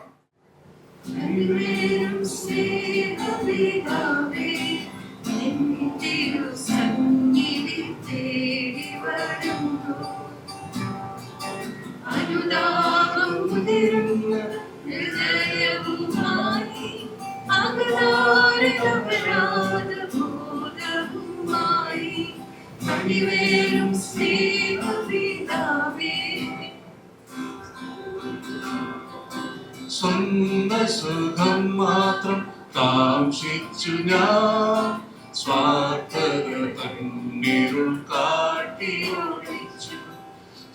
അനുതാപം മുതിരുന്ന ഹൃദയവുമായി അകലാരപരാധബോധവുമായി അണിവേരും സ്നേഹപിതാവേ, സ്വന്തം സുഖം മാത്രം കാക്ഷിച്ചു ഞാൻ സ്വാർത്ഥത തന്നിരുൾ കാട്ടിയൊളിച്ചു.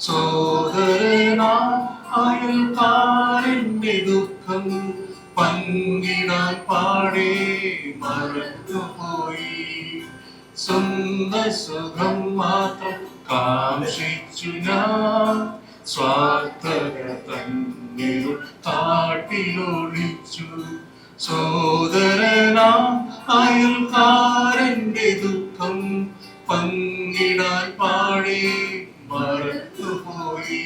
സോദരനാം അയൽക്കാരന്റെ ദുഃഖം പങ്കിടാൻ പാടേ മറന്നുപോയി. സ്വന്തം സുഖം മാത്രം കാക്ഷിച്ചു ഞാൻ സ്വാർത്ഥത തന്നിരുൾ കാട്ടിയൊളിച്ചു. സോദരനാം അയൽക്കാരന്റെ ദുഃഖം പങ്കിടാൻ പാടേ മറന്നുപോയി.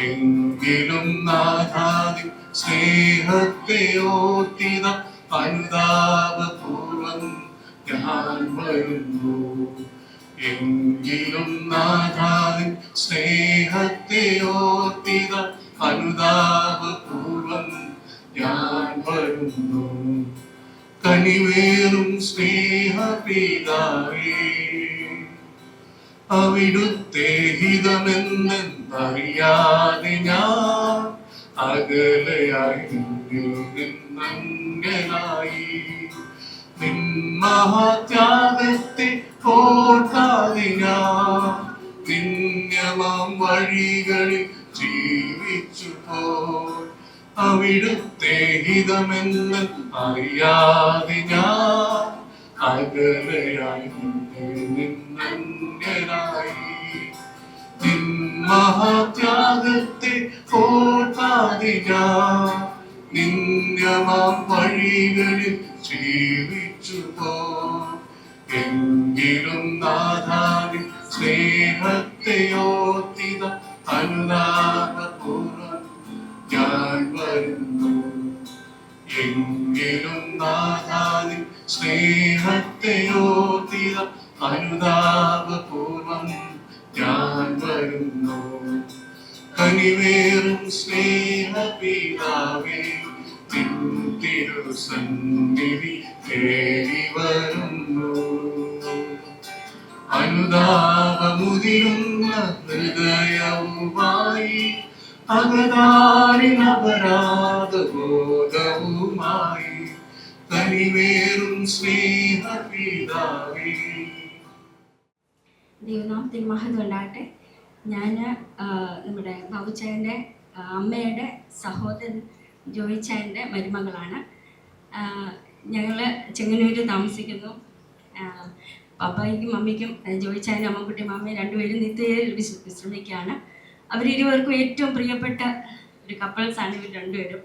എങ്കിലും നാഥാതി സ്നേഹത്തെ ഓർത്തിത അനുതാപപൂർവം ഞാൻ വരുന്നു. എങ്കിലും നാഥാതി സ്നേഹത്തെ ഓർത്തിത അനുതാപപൂർവം ഞാൻ വരുന്നു. കനിവേറും സ്നേഹപിതാവേ, അവിടുത്തെ ഹിതമെന്നറിയാതെ ഞാൻ അകലയായി നിന്നങ്ങനായി. നിൻ മഹാത്യാഗത്തെ ഓർക്കാതെ ഞാൻ നിന്യമാം വഴികളിൽ ജീവിച്ചു പോയി. അവിടുത്തെ ഹിതമെന്ന് അറിയാതെ ഞാൻ അകലയായി നിന്നങ്ങനായി. നിൻ മഹാത്യാഗത്തെ ഓർക്കാതെ ഞാൻ നിന്യമാം വഴികളിൽ ജീവിച്ചു പോ. എങ്കിലും നാഥാനി സ്നേഹത്തെയോർത്തിത അനുരാഗപൂർവം ഞാൻ വരുന്നു. എങ്കിലും നാഥാനിൻ സ്നേഹത്തെയോർത്തിത അനുതാപപൂർവം ഞാൻ വരുന്നു. കനിവേറും സ്നേഹപിതാവേ, നിൻ തിരുസന്നിധി തേടി വരുന്നു. അനുതാപമുതിരുന്ന ഹൃദയവുമായി അകതാരിൽ അപരാധബോധവുമായി കനിവേറും സ്നേഹപിതാവേ. ദൈവനാമത്തിന് മഹത്വം ഉണ്ടാകട്ടെ. ഞാൻ നമ്മുടെ ബാബുച്ചായൻ്റെ അമ്മയുടെ സഹോദരൻ ജോയിച്ചായൻ്റെ മരുമകളാണ്. ഞങ്ങൾ ചെങ്ങന്നൂർ താമസിക്കുന്നു. പപ്പായ്ക്കും മമ്മിക്കും ജോയിച്ചായൻ്റെ അമ്മക്കുട്ടിയും അമ്മയും രണ്ടുപേരും നിത്യയിൽ വിശ്രമിക്കുകയാണ്. അവരിരുവർക്കും ഏറ്റവും പ്രിയപ്പെട്ട ഒരു കപ്പിൾസാണ് ഇവർ രണ്ടുപേരും.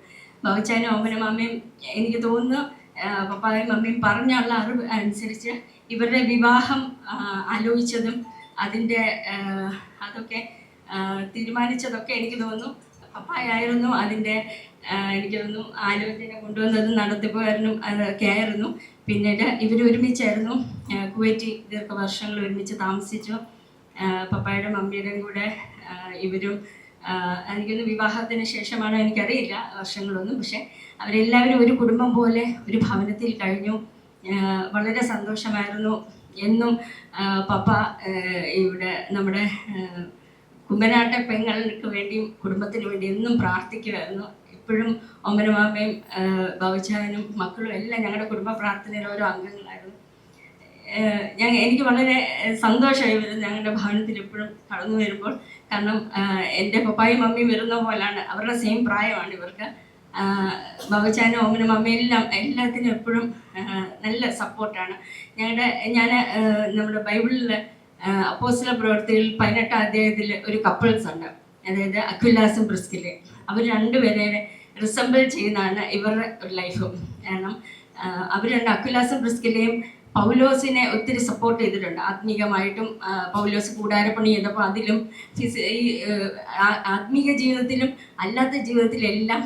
ബാബുച്ചായനും ഓമന മാമയും എനിക്ക് തോന്നുന്നു പപ്പായും മമ്മിയും പറഞ്ഞുള്ള അറിവ് അനുസരിച്ച് ഇവരുടെ വിവാഹം ആലോചിച്ചതും അതിൻ്റെ അതൊക്കെ തീരുമാനിച്ചതൊക്കെ എനിക്ക് തോന്നുന്നു പപ്പായായിരുന്നു. അതിൻ്റെ എനിക്ക് തോന്നുന്നു ആലോചന കൊണ്ടുവന്നതും നടത്തിപ്പുകാരനും അതൊക്കെ ആയിരുന്നു. പിന്നീട് ഇവർ ഒരുമിച്ചായിരുന്നു കുവൈറ്റിൽ ദീർഘവർഷങ്ങൾ ഒരുമിച്ച് താമസിച്ചു. പപ്പായുടെ മമ്മിയുടെയും കൂടെ ഇവരും എനിക്കൊന്ന് വിവാഹത്തിന് ശേഷമാണോ എനിക്കറിയില്ല വർഷങ്ങളൊന്നും, പക്ഷെ അവരെല്ലാവരും ഒരു കുടുംബം പോലെ ഒരു ഭവനത്തിൽ കഴിഞ്ഞു. വളരെ സന്തോഷമായിരുന്നു. എന്നും പപ്പ ഇവിടെ നമ്മുടെ കുമ്പനാട്ടെ പെങ്ങൾക്ക് വേണ്ടിയും കുടുംബത്തിന് വേണ്ടി എന്നും പ്രാർത്ഥിക്കുമായിരുന്നു. ഇപ്പോഴും ഓമനമാമയും ബാബുച്ചായനും മക്കളും എല്ലാം ഞങ്ങളുടെ കുടുംബ പ്രാർത്ഥനയിൽ ഓരോ അംഗങ്ങളായിരുന്നു. എനിക്ക് വളരെ സന്തോഷമായി വരുന്നത് ഞങ്ങളുടെ ഭവനത്തിൽ എപ്പോഴും കടന്നു വരുമ്പോൾ. കാരണം എൻ്റെ പപ്പായും മമ്മിയും വരുന്ന പോലാണ്, അവരുടെ സെയിം പ്രായമാണ് ഇവർക്ക്. ബാബുച്ചായനും ഓമനും അമ്മയും എല്ലാത്തിനും എപ്പോഴും നല്ല സപ്പോർട്ടാണ്. ഞാൻ നമ്മുടെ ബൈബിളിൽ അപ്പോസ്തല പ്രവൃത്തിയിൽ 18-ാം അധ്യായത്തിൽ ഒരു കപ്പിൾസ് ഉണ്ട്, അതായത് അക്വിലാസും പ്രിസ്കില്ലയും. അവർ രണ്ടുപേരെ റിസംബിൾ ചെയ്യുന്നതാണ് ഇവരുടെ ഒരു ലൈഫും. കാരണം അവർ രണ്ട് അക്വിലാസും പ്രിസ്കില്ലയും പൗലോസിനെ ഒത്തിരി സപ്പോർട്ട് ചെയ്തിട്ടുണ്ട് ആത്മീകമായിട്ടും. പൗലോസ് കൂടാരപ്പണി ചെയ്തപ്പോൾ അതിലും ഈ ആത്മീക ജീവിതത്തിലും അല്ലാത്ത ജീവിതത്തിലെല്ലാം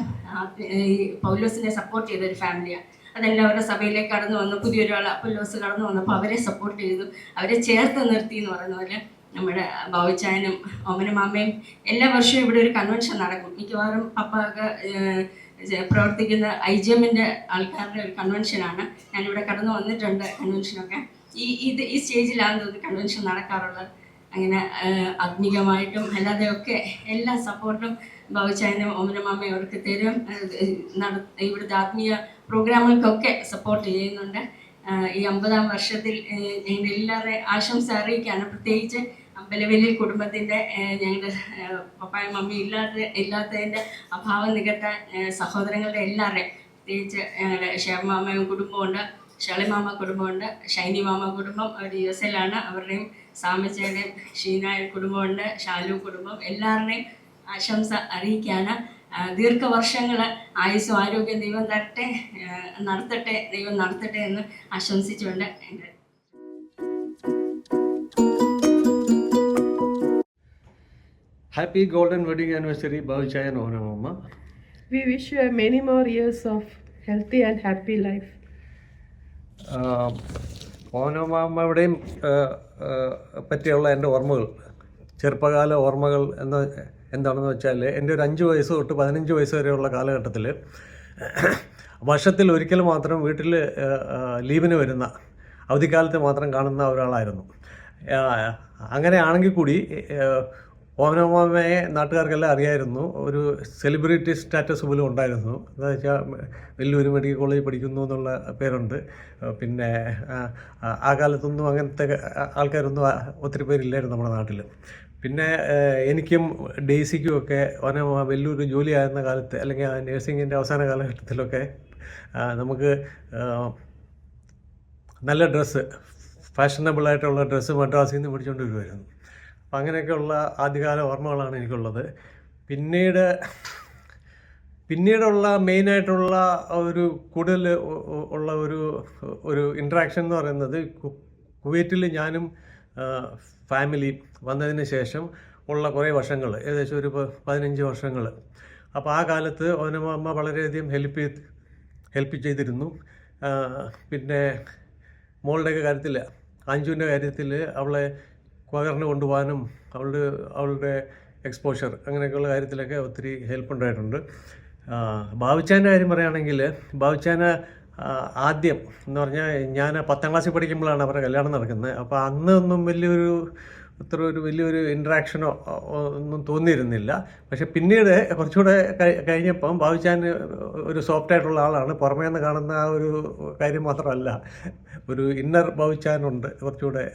ഈ പൗലോസിനെ സപ്പോർട്ട് ചെയ്ത ഒരു ഫാമിലിയാണ്. അതെല്ലാം അവരുടെ സഭയിലേക്ക് കടന്നു വന്നു. പുതിയൊരാൾ പൗലോസ് കടന്നു വന്നപ്പോൾ അവരെ സപ്പോർട്ട് ചെയ്തു, അവരെ ചേർത്ത് നിർത്തി എന്ന് പറയുന്ന പോലെ നമ്മുടെ ബാബുച്ചായനും ഓമനമാമയും എല്ലാ വർഷവും ഇവിടെ ഒരു കൺവെൻഷൻ നടക്കും. മിക്കവാറും പപ്പൊക്കെ പ്രവർത്തിക്കുന്ന IGM-ന്റെ ആൾക്കാരുടെ ഒരു കൺവെൻഷനാണ്. ഞാനിവിടെ കടന്നു വന്നിട്ടുണ്ട് കൺവെൻഷനൊക്കെ. ഈ സ്റ്റേജിലാണ് തോന്നുന്നു കൺവെൻഷൻ നടക്കാറുള്ളത്. അങ്ങനെ ആത്മീകമായിട്ടും അല്ലാതെയൊക്കെ എല്ലാ സപ്പോർട്ടും ബാബുച്ചായനും ഓമനമാമയും അവർക്ക് തരും. ഇവിടുത്തെ ആത്മീയ പ്രോഗ്രാമുകൾക്കൊക്കെ സപ്പോർട്ട് ചെയ്യുന്നുണ്ട്. ഈ 50-ാം വർഷത്തിൽ ഞങ്ങളുടെ എല്ലാവരുടെയും ആശംസ അറിയിക്കുകയാണ്. പ്രത്യേകിച്ച് അമ്പലവെല്ലി കുടുംബത്തിൻ്റെ ഞങ്ങളുടെ പപ്പായും മമ്മിയും ഇല്ലാത്തതിൻ്റെ അഭാവം നികത്താൻ സഹോദരങ്ങളുടെ എല്ലാവരുടെയും, പ്രത്യേകിച്ച് ഞങ്ങളുടെ ഷേർമാമയും കുടുംബമുണ്ട്, ഷളിമാമ കുടുംബമുണ്ട്, ഷൈനി മാമ കുടുംബം അവർ US-ലാണ്, അവരുടെയും സാമച്ചയുടെയും ഷീനായ കുടുംബമുണ്ട്, ഷാലു കുടുംബം, എല്ലാവരുടെയും ആശംസ അറിയിക്കുകയാണ്. ദീർഘവർഷങ്ങൾ ആയുസ്സും ആരോഗ്യം ദൈവം നടത്തട്ടെ എന്ന് ആശംസിച്ചുകൊണ്ട് എൻ്റെ Happy golden wedding anniversary, Babuchaya and Omanamama. We wish you many more years of healthy and happy life. ഓമനമാമയുടെയും പറ്റിയുള്ള എൻ്റെ ഓർമ്മകൾ, ചെറുപ്പകാല ഓർമ്മകൾ എന്താണെന്ന് വെച്ചാൽ, എൻ്റെ ഒരു 5 വയസ്സ് തൊട്ട് 15 വയസ്സ് വരെയുള്ള കാലഘട്ടത്തിൽ വർഷത്തിൽ ഒരിക്കൽ മാത്രം വീട്ടിൽ ലീവിന് വരുന്ന, അവധിക്കാലത്ത് മാത്രം കാണുന്ന ഒരാളായിരുന്നു. അങ്ങനെയാണെങ്കിൽ കൂടി ഓമനമാമയെ നാട്ടുകാർക്കെല്ലാം അറിയായിരുന്നു. ഒരു സെലിബ്രിറ്റി സ്റ്റാറ്റസ് പോലും ഉണ്ടായിരുന്നു. എന്താ വെച്ചാൽ വലിയൊരു മെഡിക്കൽ കോളേജിൽ പഠിക്കുന്നു എന്നുള്ള പേരുണ്ട്. പിന്നെ ആ കാലത്തൊന്നും അങ്ങനത്തെ ആൾക്കാരൊന്നും ഒത്തിരി പേരില്ലായിരുന്നു നമ്മുടെ നാട്ടിൽ. പിന്നെ എനിക്കും ഡെയ്സിക്കും ഒക്കെ വലിയൊരു ജോലിയായിരുന്ന കാലത്ത്, അല്ലെങ്കിൽ നേഴ്സിങ്ങിൻ്റെ അവസാന കാലഘട്ടത്തിലൊക്കെ നമുക്ക് നല്ല ഡ്രസ്സ്, ഫാഷനബിളായിട്ടുള്ള ഡ്രസ്സ് മദ്രാസിൽ നിന്ന് പിടിച്ചുകൊണ്ട് വരുമായിരുന്നു. അപ്പം അങ്ങനെയൊക്കെയുള്ള ആദ്യകാല ഓർമ്മകളാണ് എനിക്കുള്ളത്. പിന്നീടുള്ള മെയിനായിട്ടുള്ള ഒരു കൂടുതൽ ഉള്ള ഒരു ഇൻട്രാക്ഷൻ എന്ന് പറയുന്നത്, കുവൈറ്റിൽ ഞാനും ഫാമിലി വന്നതിന് ശേഷം ഉള്ള കുറേ വർഷങ്ങൾ, ഏകദേശം ഒരു 15 വർഷങ്ങൾ. അപ്പോൾ ആ കാലത്ത് ഓമനമാമ വളരെയധികം ഹെൽപ്പ് ചെയ്തിരുന്നു. പിന്നെ മോളുടെയൊക്കെ കാര്യത്തിൽ, അഞ്ജുവിൻ്റെ കാര്യത്തിൽ അവളെ പകർന്നു കൊണ്ടുപോകാനും അവളുടെ എക്സ്പോഷർ അങ്ങനെയൊക്കെയുള്ള കാര്യത്തിലൊക്കെ ഒത്തിരി ഹെൽപ്പ് ഉണ്ടായിട്ടുണ്ട്. ബാബുച്ചാൻ്റെ കാര്യം പറയുകയാണെങ്കിൽ, ബാബുച്ചാന് ആദ്യം എന്ന് പറഞ്ഞാൽ ഞാൻ 10ാം ക്ലാസ്സിൽ പഠിക്കുമ്പോഴാണ് അവരുടെ കല്യാണം നടക്കുന്നത്. അപ്പോൾ അന്നൊന്നും വലിയൊരു ഇൻട്രാക്ഷനോ ഒന്നും തോന്നിയിരുന്നില്ല. പക്ഷെ പിന്നീട് കുറച്ചുകൂടെ കഴിഞ്ഞപ്പം ബാബുച്ചാൻ ഒരു സോഫ്റ്റായിട്ടുള്ള ആളാണ്. പുറമേ നിന്ന് കാണുന്ന ആ ഒരു കാര്യം മാത്രമല്ല, ഒരു ഇന്നർ ബാബുച്ചാനുണ്ട്, കുറച്ചുകൂടെ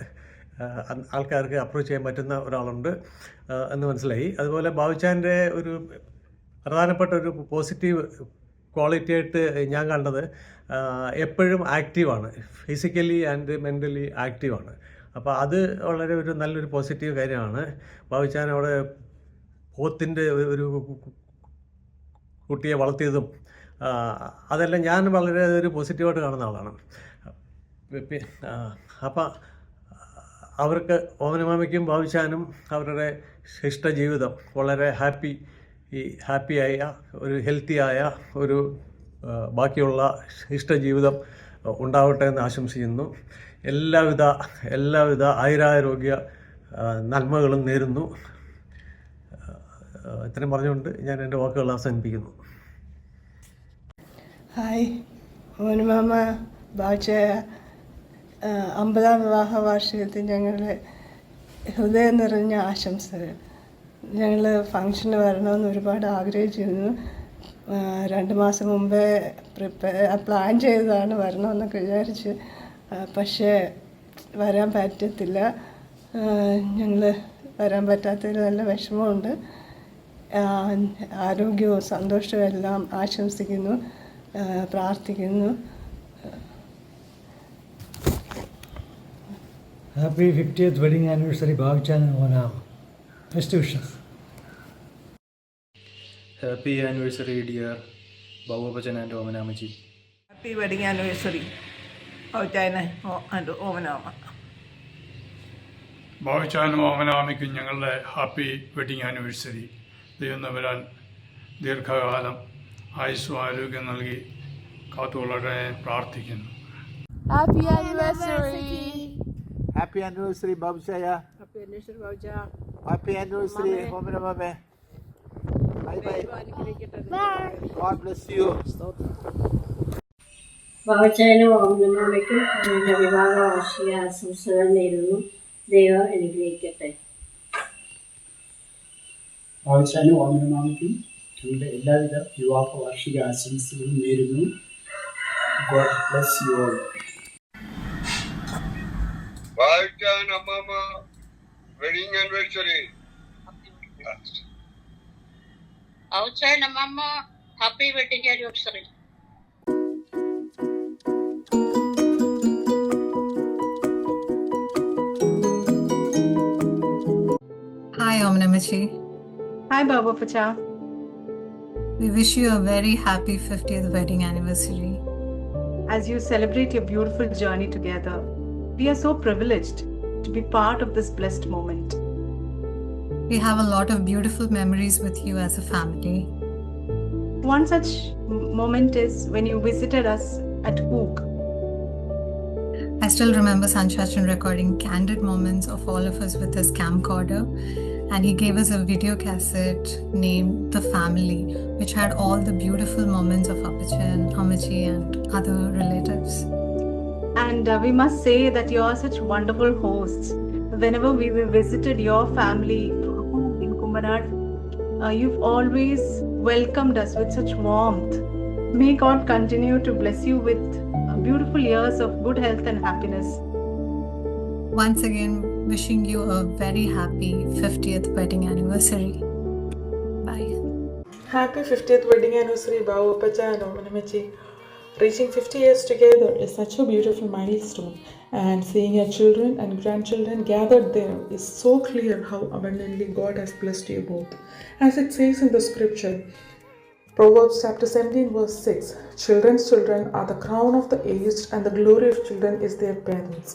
ആൾക്കാർക്ക് അപ്രോച്ച് ചെയ്യാൻ പറ്റുന്ന ഒരാളുണ്ട് എന്ന് മനസ്സിലായി. അതുപോലെ ബാബുച്ചാൻ്റെ ഒരു പ്രധാനപ്പെട്ട ഒരു പോസിറ്റീവ് ക്വാളിറ്റി ആയിട്ട് ഞാൻ കണ്ടത്, എപ്പോഴും ആക്റ്റീവാണ്, ഫിസിക്കലി ആൻഡ് മെൻ്റലി ആക്റ്റീവാണ്. അപ്പോൾ അത് വളരെ നല്ലൊരു പോസിറ്റീവ് കാര്യമാണ്. ബാബുച്ചാൻ അവിടെ പോത്തിൻ്റെ ഒരു കുട്ടിയെ വളർത്തിയതും അതെല്ലാം ഞാൻ വളരെ ഒരു പോസിറ്റീവായിട്ട് കാണുന്ന ആളാണ്. അപ്പം അവർക്ക് ഓമനമാമയ്ക്കും ബാബുച്ചാനും അവരുടെ ഇഷ്ടജീവിതം വളരെ ഹാപ്പിയായ ഒരു ഹെൽത്തിയായ ഒരു ബാക്കിയുള്ള ഇഷ്ടജീവിതം ഉണ്ടാവട്ടെ എന്ന് ആശംസിക്കുന്നു. എല്ലാവിധ ആയുരാരോഗ്യ നന്മകളും നേരുന്നു. ഇത്രയും പറഞ്ഞുകൊണ്ട് ഞാൻ എൻ്റെ വാക്കുകൾ അവസാനിപ്പിക്കുന്നു. ഹായ്, ഓമനമാമ ബാബുച്ചായ 50ാം വിവാഹ വാർഷികത്തിൽ ഞങ്ങളുടെ ഹൃദയം നിറഞ്ഞ ആശംസകൾ. ഞങ്ങൾ ഫംഗ്ഷന് വരണമെന്ന് ഒരുപാട് ആഗ്രഹിച്ചിരുന്നു. 2 മാസം മുമ്പേ പ്ലാൻ ചെയ്തതാണ് വരണമെന്നൊക്കെ വിചാരിച്ച്. പക്ഷേ വരാൻ പറ്റത്തില്ല. ഞങ്ങൾ വരാൻ പറ്റാത്തതിൽ നല്ല വിഷമമുണ്ട്. ആരോഗ്യവും സന്തോഷവും എല്ലാം ആശംസിക്കുന്നു, പ്രാർത്ഥിക്കുന്നു. Happy 50th wedding anniversary, Babuchan and Omanama. Best wishes. Happy anniversary, dear Babuchan and Omanamaji. Happy wedding anniversary, Babuchan and Omanama. ബാബുച്ചാനും ഓമനാമയ്ക്കും ഞങ്ങളുടെ ഹാപ്പി വെഡിങ് ആനിവേഴ്സറി. ദൈവം തമ്പുരാൻ ദീർഘകാലം ആയുസ്സും ആരോഗ്യം നൽകി കാത്തുകൊള്ളട്ടെ പ്രാർത്ഥിക്കുന്നു. Happy anniversary. Happy anniversary, Babuchaya. Happy anniversary, Babucha. Happy anniversary, Omanamame. Bye. God bless you. ബാബുച്ചാനും ഓമനമാമയ്ക്കും എൻ്റെ വിവാഹ വാർഷിക ആശംസകൾ നേരുന്നു. ദൈവം അനുഗ്രഹിക്കട്ടെ. ബാബുച്ചാനും ഓമനമാമയ്ക്കും ഞങ്ങളുടെ എല്ലാവിധ വിവാഹ വാർഷിക ആശംസകളും നേരുന്നു. God bless you all. Babuchan Amama wedding anniversary. Babuchan Amama happy wedding anniversary. Hi Omanamachi. Hi Babucha. We wish you a very happy 50th wedding anniversary. As you celebrate your beautiful journey together, we are so privileged to be part of this blessed moment. We have a lot of beautiful memories with you as a family. One such moment is when you visited us at Cook. I still remember Sanchachan recording candid moments of all of us with his camcorder, and he gave us a video cassette named The Family, which had all the beautiful moments of Appachan, Amachi and other relatives. And we must say that you are such wonderful hosts. Whenever we visited your family in Kumbanad, you've always welcomed us with such warmth. May God continue to bless you with beautiful years of good health and happiness. Once again, wishing you a very happy 50th wedding anniversary. Bye. Happy 50th wedding anniversary, Babucha and Omanamachi. Reaching 50 years together is such a beautiful milestone, and seeing your children and grandchildren gathered there is so clear how abundantly God has blessed you both. As it says in the scripture, Proverbs chapter 17 verse 6, children's children are the crown of the aged, and the glory of children is their parents.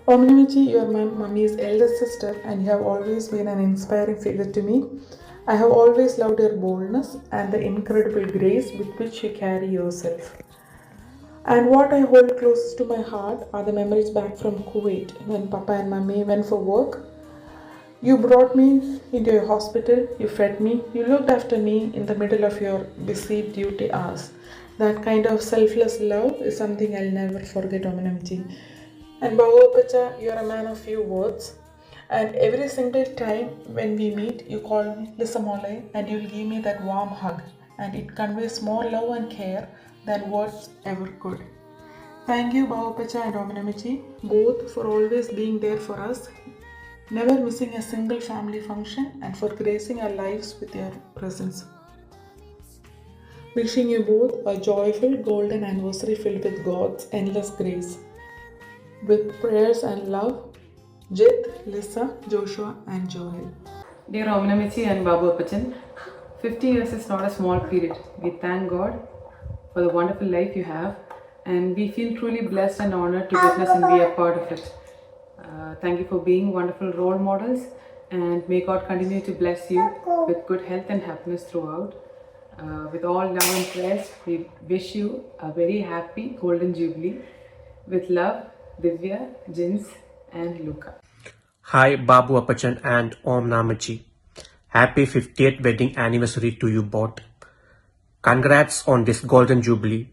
Omnimichi, you are my mummy's eldest sister and you have always been an inspiring figure to me. I have always loved your boldness and the incredible grace with which you carry yourself. And what I hold closest to my heart are the memories back from Kuwait when Papa and Mummy went for work. You brought me into your hospital, you fed me, you looked after me in the middle of your busy duty hours. That kind of selfless love is something I'll never forget, Omanamji. And Babu Appacha, you are a man of few words. And every single time when we meet, you call me Lissamole and you'll give me that warm hug. And it conveys more love and care than words ever could. Thank you, Babu Appacha and Omanamji, both for always being there for us, never missing a single family function, and for gracing our lives with your presence. Wishing you both a joyful golden anniversary filled with God's endless grace. With prayers and love, Jit, Lisa, Joshua and Joel. Dear Omanamichi and Babu Appachan, 50 years is not a small period. We thank God for the wonderful life you have, and we feel truly blessed and honored to witness and be a part of it. Thank you for being wonderful role models, and may God continue to bless you with good health and happiness throughout. With all love and prayers, we wish you a very happy Golden Jubilee. With love, Divya, Jins and Luca. Hi Babu Appachan and Om Namachi. Happy 50th wedding anniversary to you both. Congrats on this Golden Jubilee,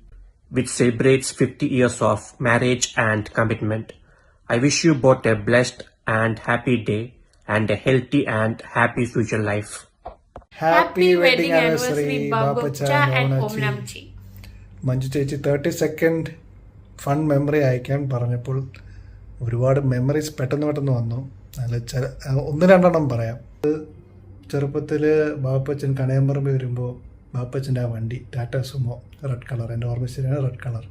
which celebrates 50 years of marriage and commitment. I wish you both a blessed and happy day and a healthy and happy future life. Happy wedding anniversary, Babucha and Om Namchi. Manju ചേച്ചി 32nd fun memory അയക്കാൻ പറഞ്ഞപ്പോൾ ഒരുപാട് memories പെട്ടെന്ന് വന്നു. അതിൽ ഒന്ന് രണ്ടെണ്ണം പറയാം. ചെറുപ്പത്തിൽ ബാപ്പച്ചൻ കണയമ്പറമ്പ് വരുമ്പോൾ ബാപ്പച്ചൻ്റെ ആ വണ്ടി ടാറ്റ സുമോ റെഡ് കളർ, എൻ്റെ ഓർമ്മ ശരിയാണ്, റെഡ് കളർ,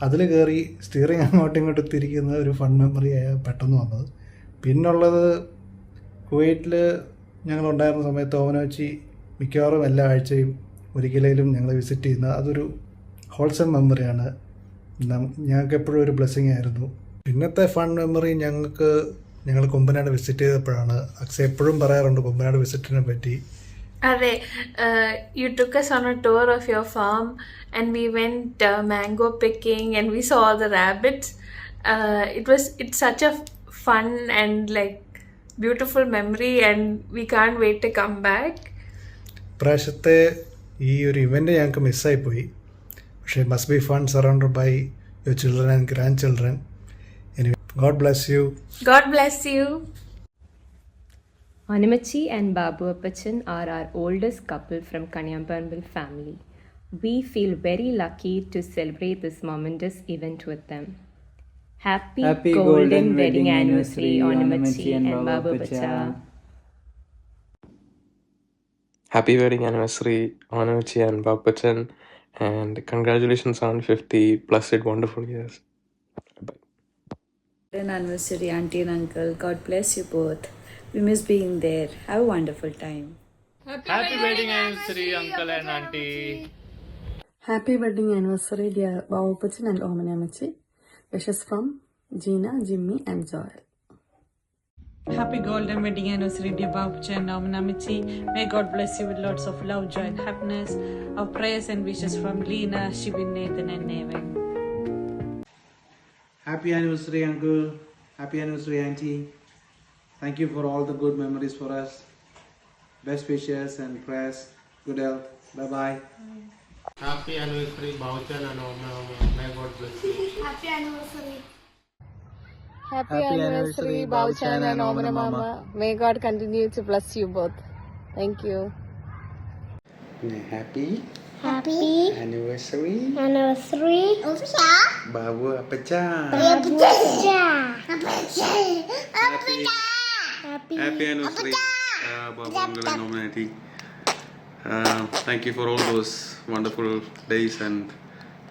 അതിൽ കയറി സ്റ്റിയറിങ് അങ്ങോട്ടും ഇങ്ങോട്ടും തിരിക്കുന്ന ഒരു ഫൺ മെമ്മറി പെട്ടെന്ന് വന്നത്. പിന്നുള്ളത് കുവൈറ്റിൽ ഞങ്ങളുണ്ടായിരുന്ന സമയത്ത് ഓമനവച്ചി മിക്കവാറും എല്ലാ ആഴ്ചയും ഒരിക്കലും ഞങ്ങൾ വിസിറ്റ് ചെയ്യുന്ന അതൊരു ഹോൾസം മെമ്മറിയാണ്. ഞങ്ങൾക്ക് എപ്പോഴും ഒരു ബ്ലെസ്സിങ് ആയിരുന്നു. പിന്നത്തെ ഫൺ മെമ്മറി ഞങ്ങൾ കുമ്പനാട് വിസിറ്റ് ചെയ്തപ്പോഴാണ്. അക്സ എപ്പോഴും പറയാറുണ്ട് കുമ്പനാട് വിസിറ്റിനെ പറ്റി. Arre, you took us on a tour of your farm and we went mango picking and we saw all the rabbits. It's such a fun and like beautiful memory and we can't wait to come back. പ്രാവശ്യത്തെ ഈ ഒരു event ഞങ്ങൾക്ക് മിസ്സായിപ്പോയി. പക്ഷേ must be fun surrounded by your children and grandchildren. Anyway, God bless you. God bless you. Omanamichi and Babu Appachan are our oldest couple from Kaniyamparambal family. We feel very lucky to celebrate this momentous event with them. Happy golden wedding anniversary, Omanamichi and Babu Appachan. Happy wedding anniversary, Omanamichi and Babu Appachan, and congratulations on 50 plus it wonderful years. Bye. Wedding anniversary, auntie and uncle. God bless you both. We miss being there. Have a wonderful time. Happy wedding anniversary, uncle and auntie. Happy wedding anniversary, dear Babu Appachan and Omanamichi. Wishes from Gina, Jimmy and Joel. Happy golden wedding anniversary, dear Babucha and Omanamichi. May God bless you with lots of love, joy and happiness. Our prayers and wishes from Lena, Shibin, Nathan and Nevin. Happy anniversary, uncle. Happy anniversary, auntie. Thank you for all the good memories for us. Best wishes and prayers. Good health. Bye-bye. Happy anniversary, Babuchan and Oma. May God bless you. Happy anniversary. Happy anniversary, Babuchan and Omanamama. May God continue to bless you both. Thank you. Happy Anniversary. Babu Appachan. Happy anniversary, Babu uncle and Omanati. Thank you for all those wonderful days and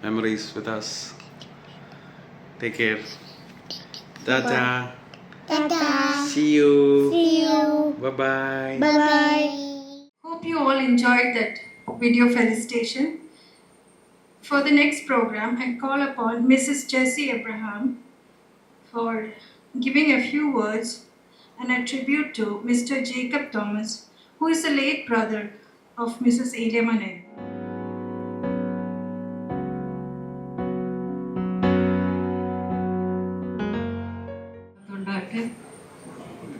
memories with us. Take care. Tata. See you. Bye-bye. Hope you all enjoyed that video felicitation. For the next program, I call upon Mrs. Jessie Abraham for giving a few words and a tribute to Mr. Jacob Thomas, who is the late brother of Mrs. Eliamane.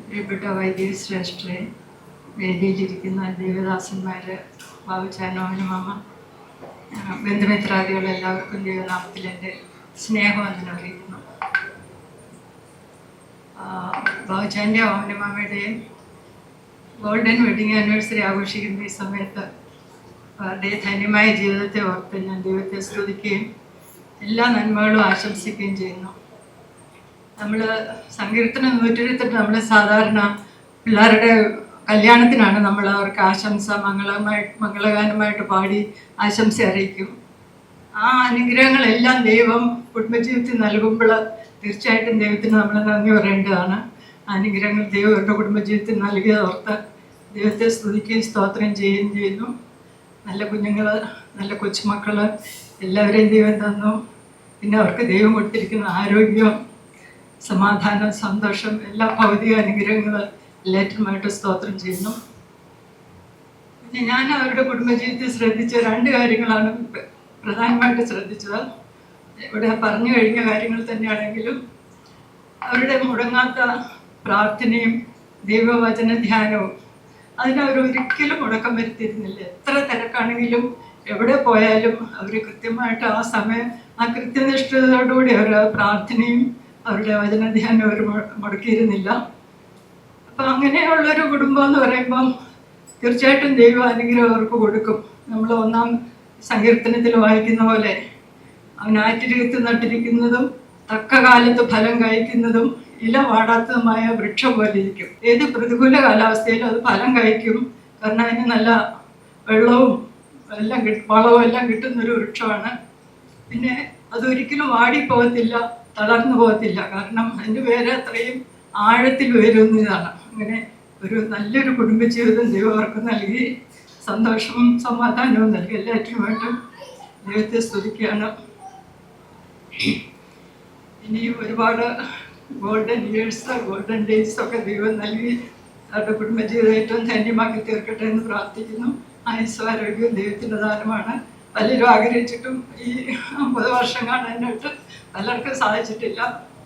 പ്രിയപ്പെട്ട വൈദ്യശ്രേഷ്ഠരെ, വേദിയിലിരിക്കുന്ന ദേവദാസന്മാർ, ബാബുച്ചാനോനുമാമ, ബന്ധുമിത്രാദികളെല്ലാവർക്കും ദൈവനാമത്തിൽ എൻ്റെ സ്നേഹവന്ദനം അറിയിക്കുന്നു. ബാബുച്ചാൻ്റെ ഓമനമാമയുടെയും golden wedding anniversary ആഘോഷിക്കുന്ന ഈ സമയത്ത് അവരുടെ ധന്യമായ ജീവിതത്തെ ഓർത്ത് ഞാൻ ദൈവത്തെ സ്തുതിക്കുകയും എല്ലാ നന്മകളും ആശംസിക്കുകയും ചെയ്യുന്നു. നമ്മൾ സങ്കീർത്തനം 128 നമ്മൾ സാധാരണ പിള്ളേരുടെ കല്യാണത്തിനാണ് നമ്മൾ അവർക്ക് ആശംസ മംഗളഗാനമായിട്ട് പാടി ആശംസ അറിയിക്കും. ആ അനുഗ്രഹങ്ങളെല്ലാം ദൈവം കുടുംബജീവിതത്തിൽ നൽകുമ്പോൾ തീർച്ചയായിട്ടും ദൈവത്തിന് നമ്മൾ നന്ദി പറയേണ്ടതാണ്. അനുഗ്രഹങ്ങൾ ദൈവം അവരുടെ കുടുംബജീവിതത്തിൽ നൽകിയതോർത്ത് ദൈവത്തെ സ്തുതിക്കുകയും സ്തോത്രം ചെയ്യുകയും ചെയ്യുന്നു. നല്ല കുഞ്ഞുങ്ങൾ, നല്ല കൊച്ചുമക്കൾ എല്ലാവരെയും ദൈവം തന്നു. പിന്നെ അവർക്ക് ദൈവം കൊടുത്തിരിക്കുന്ന ആരോഗ്യം, സമാധാനം, സന്തോഷം, എല്ലാ ഭൗതിക അനുഗ്രഹങ്ങൾ എല്ലാറ്റുമായിട്ട് സ്തോത്രം ചെയ്യുന്നു. പിന്നെ ഞാൻ അവരുടെ കുടുംബജീവിതത്തിൽ ശ്രദ്ധിച്ച 2 കാര്യങ്ങളാണ് പ്രധാനമായിട്ട് ശ്രദ്ധിച്ചത്. ഇവിടെ പറഞ്ഞു കഴിഞ്ഞ കാര്യങ്ങൾ തന്നെയാണെങ്കിലും അവരുടെ മുടങ്ങാത്ത പ്രാർത്ഥനയും ദൈവവചന ധ്യാനവും അതിനവരൊരിക്കലും മുടക്കം വരുത്തിയിരുന്നില്ല. എത്ര തിരക്കാണെങ്കിലും എവിടെ പോയാലും അവർ കൃത്യമായിട്ട് ആ സമയം ആ കൃത്യനിഷ്ഠതയോടുകൂടി അവർ പ്രാർത്ഥനയും അവരുടെ വചനധ്യാനം അവർ മുടക്കിയിരുന്നില്ല. അപ്പം അങ്ങനെയുള്ളൊരു കുടുംബം എന്ന് പറയുമ്പം തീർച്ചയായിട്ടും ദൈവ അനുഗ്രഹം അവർക്ക് കൊടുക്കും. നമ്മൾ 1-ാം സങ്കീർത്തനത്തിൽ വായിക്കുന്ന പോലെ അവൻ ആറ്റിരകത്ത് നട്ടിരിക്കുന്നതും തക്ക കാലത്ത് ഫലം കഴിക്കുന്നതും ഇല വാടാത്തതുമായ വൃക്ഷം പോലെ ഇരിക്കും. ഏത് പ്രതികൂല കാലാവസ്ഥയിലും അത് ഫലം കഴിക്കും. കാരണം അതിന് നല്ല വെള്ളവും എല്ലാം വളവും എല്ലാം കിട്ടുന്നൊരു വൃക്ഷമാണ്. പിന്നെ അതൊരിക്കലും വാടിപ്പോകത്തില്ല, തളർന്നു പോകത്തില്ല. കാരണം അതിൻ്റെ വേറെ അത്രയും ആഴത്തിൽ വരുന്നതാണ്. അങ്ങനെ ഒരു നല്ലൊരു കുടുംബജീവിതം ദൈവം അവർക്ക് നൽകി സന്തോഷവും സമാധാനവും നൽകി. എല്ലാറ്റിനുമായിട്ടും ദൈവത്തെ സ്തുതിക്കുകയാണ്. ഇനിയും ഒരുപാട് ഗോൾഡൻ ഇയേഴ്സ്, ഗോൾഡൻ ഡേയ്സ് ഒക്കെ ദൈവം നൽകി അവരുടെ കുടുംബജീവിതം ഏറ്റവും ധന്യമാക്കി തീർക്കട്ടെ എന്ന് പ്രാർത്ഥിക്കുന്നു. ആയുസ്സാരോഗ്യവും ദൈവത്തിൻ്റെ ദാനമാണ്. പലരും ആഗ്രഹിച്ചിട്ടും ഈ 50 വർഷം കാണാനായിട്ട് പലർക്കും സാധിച്ചിട്ടില്ല.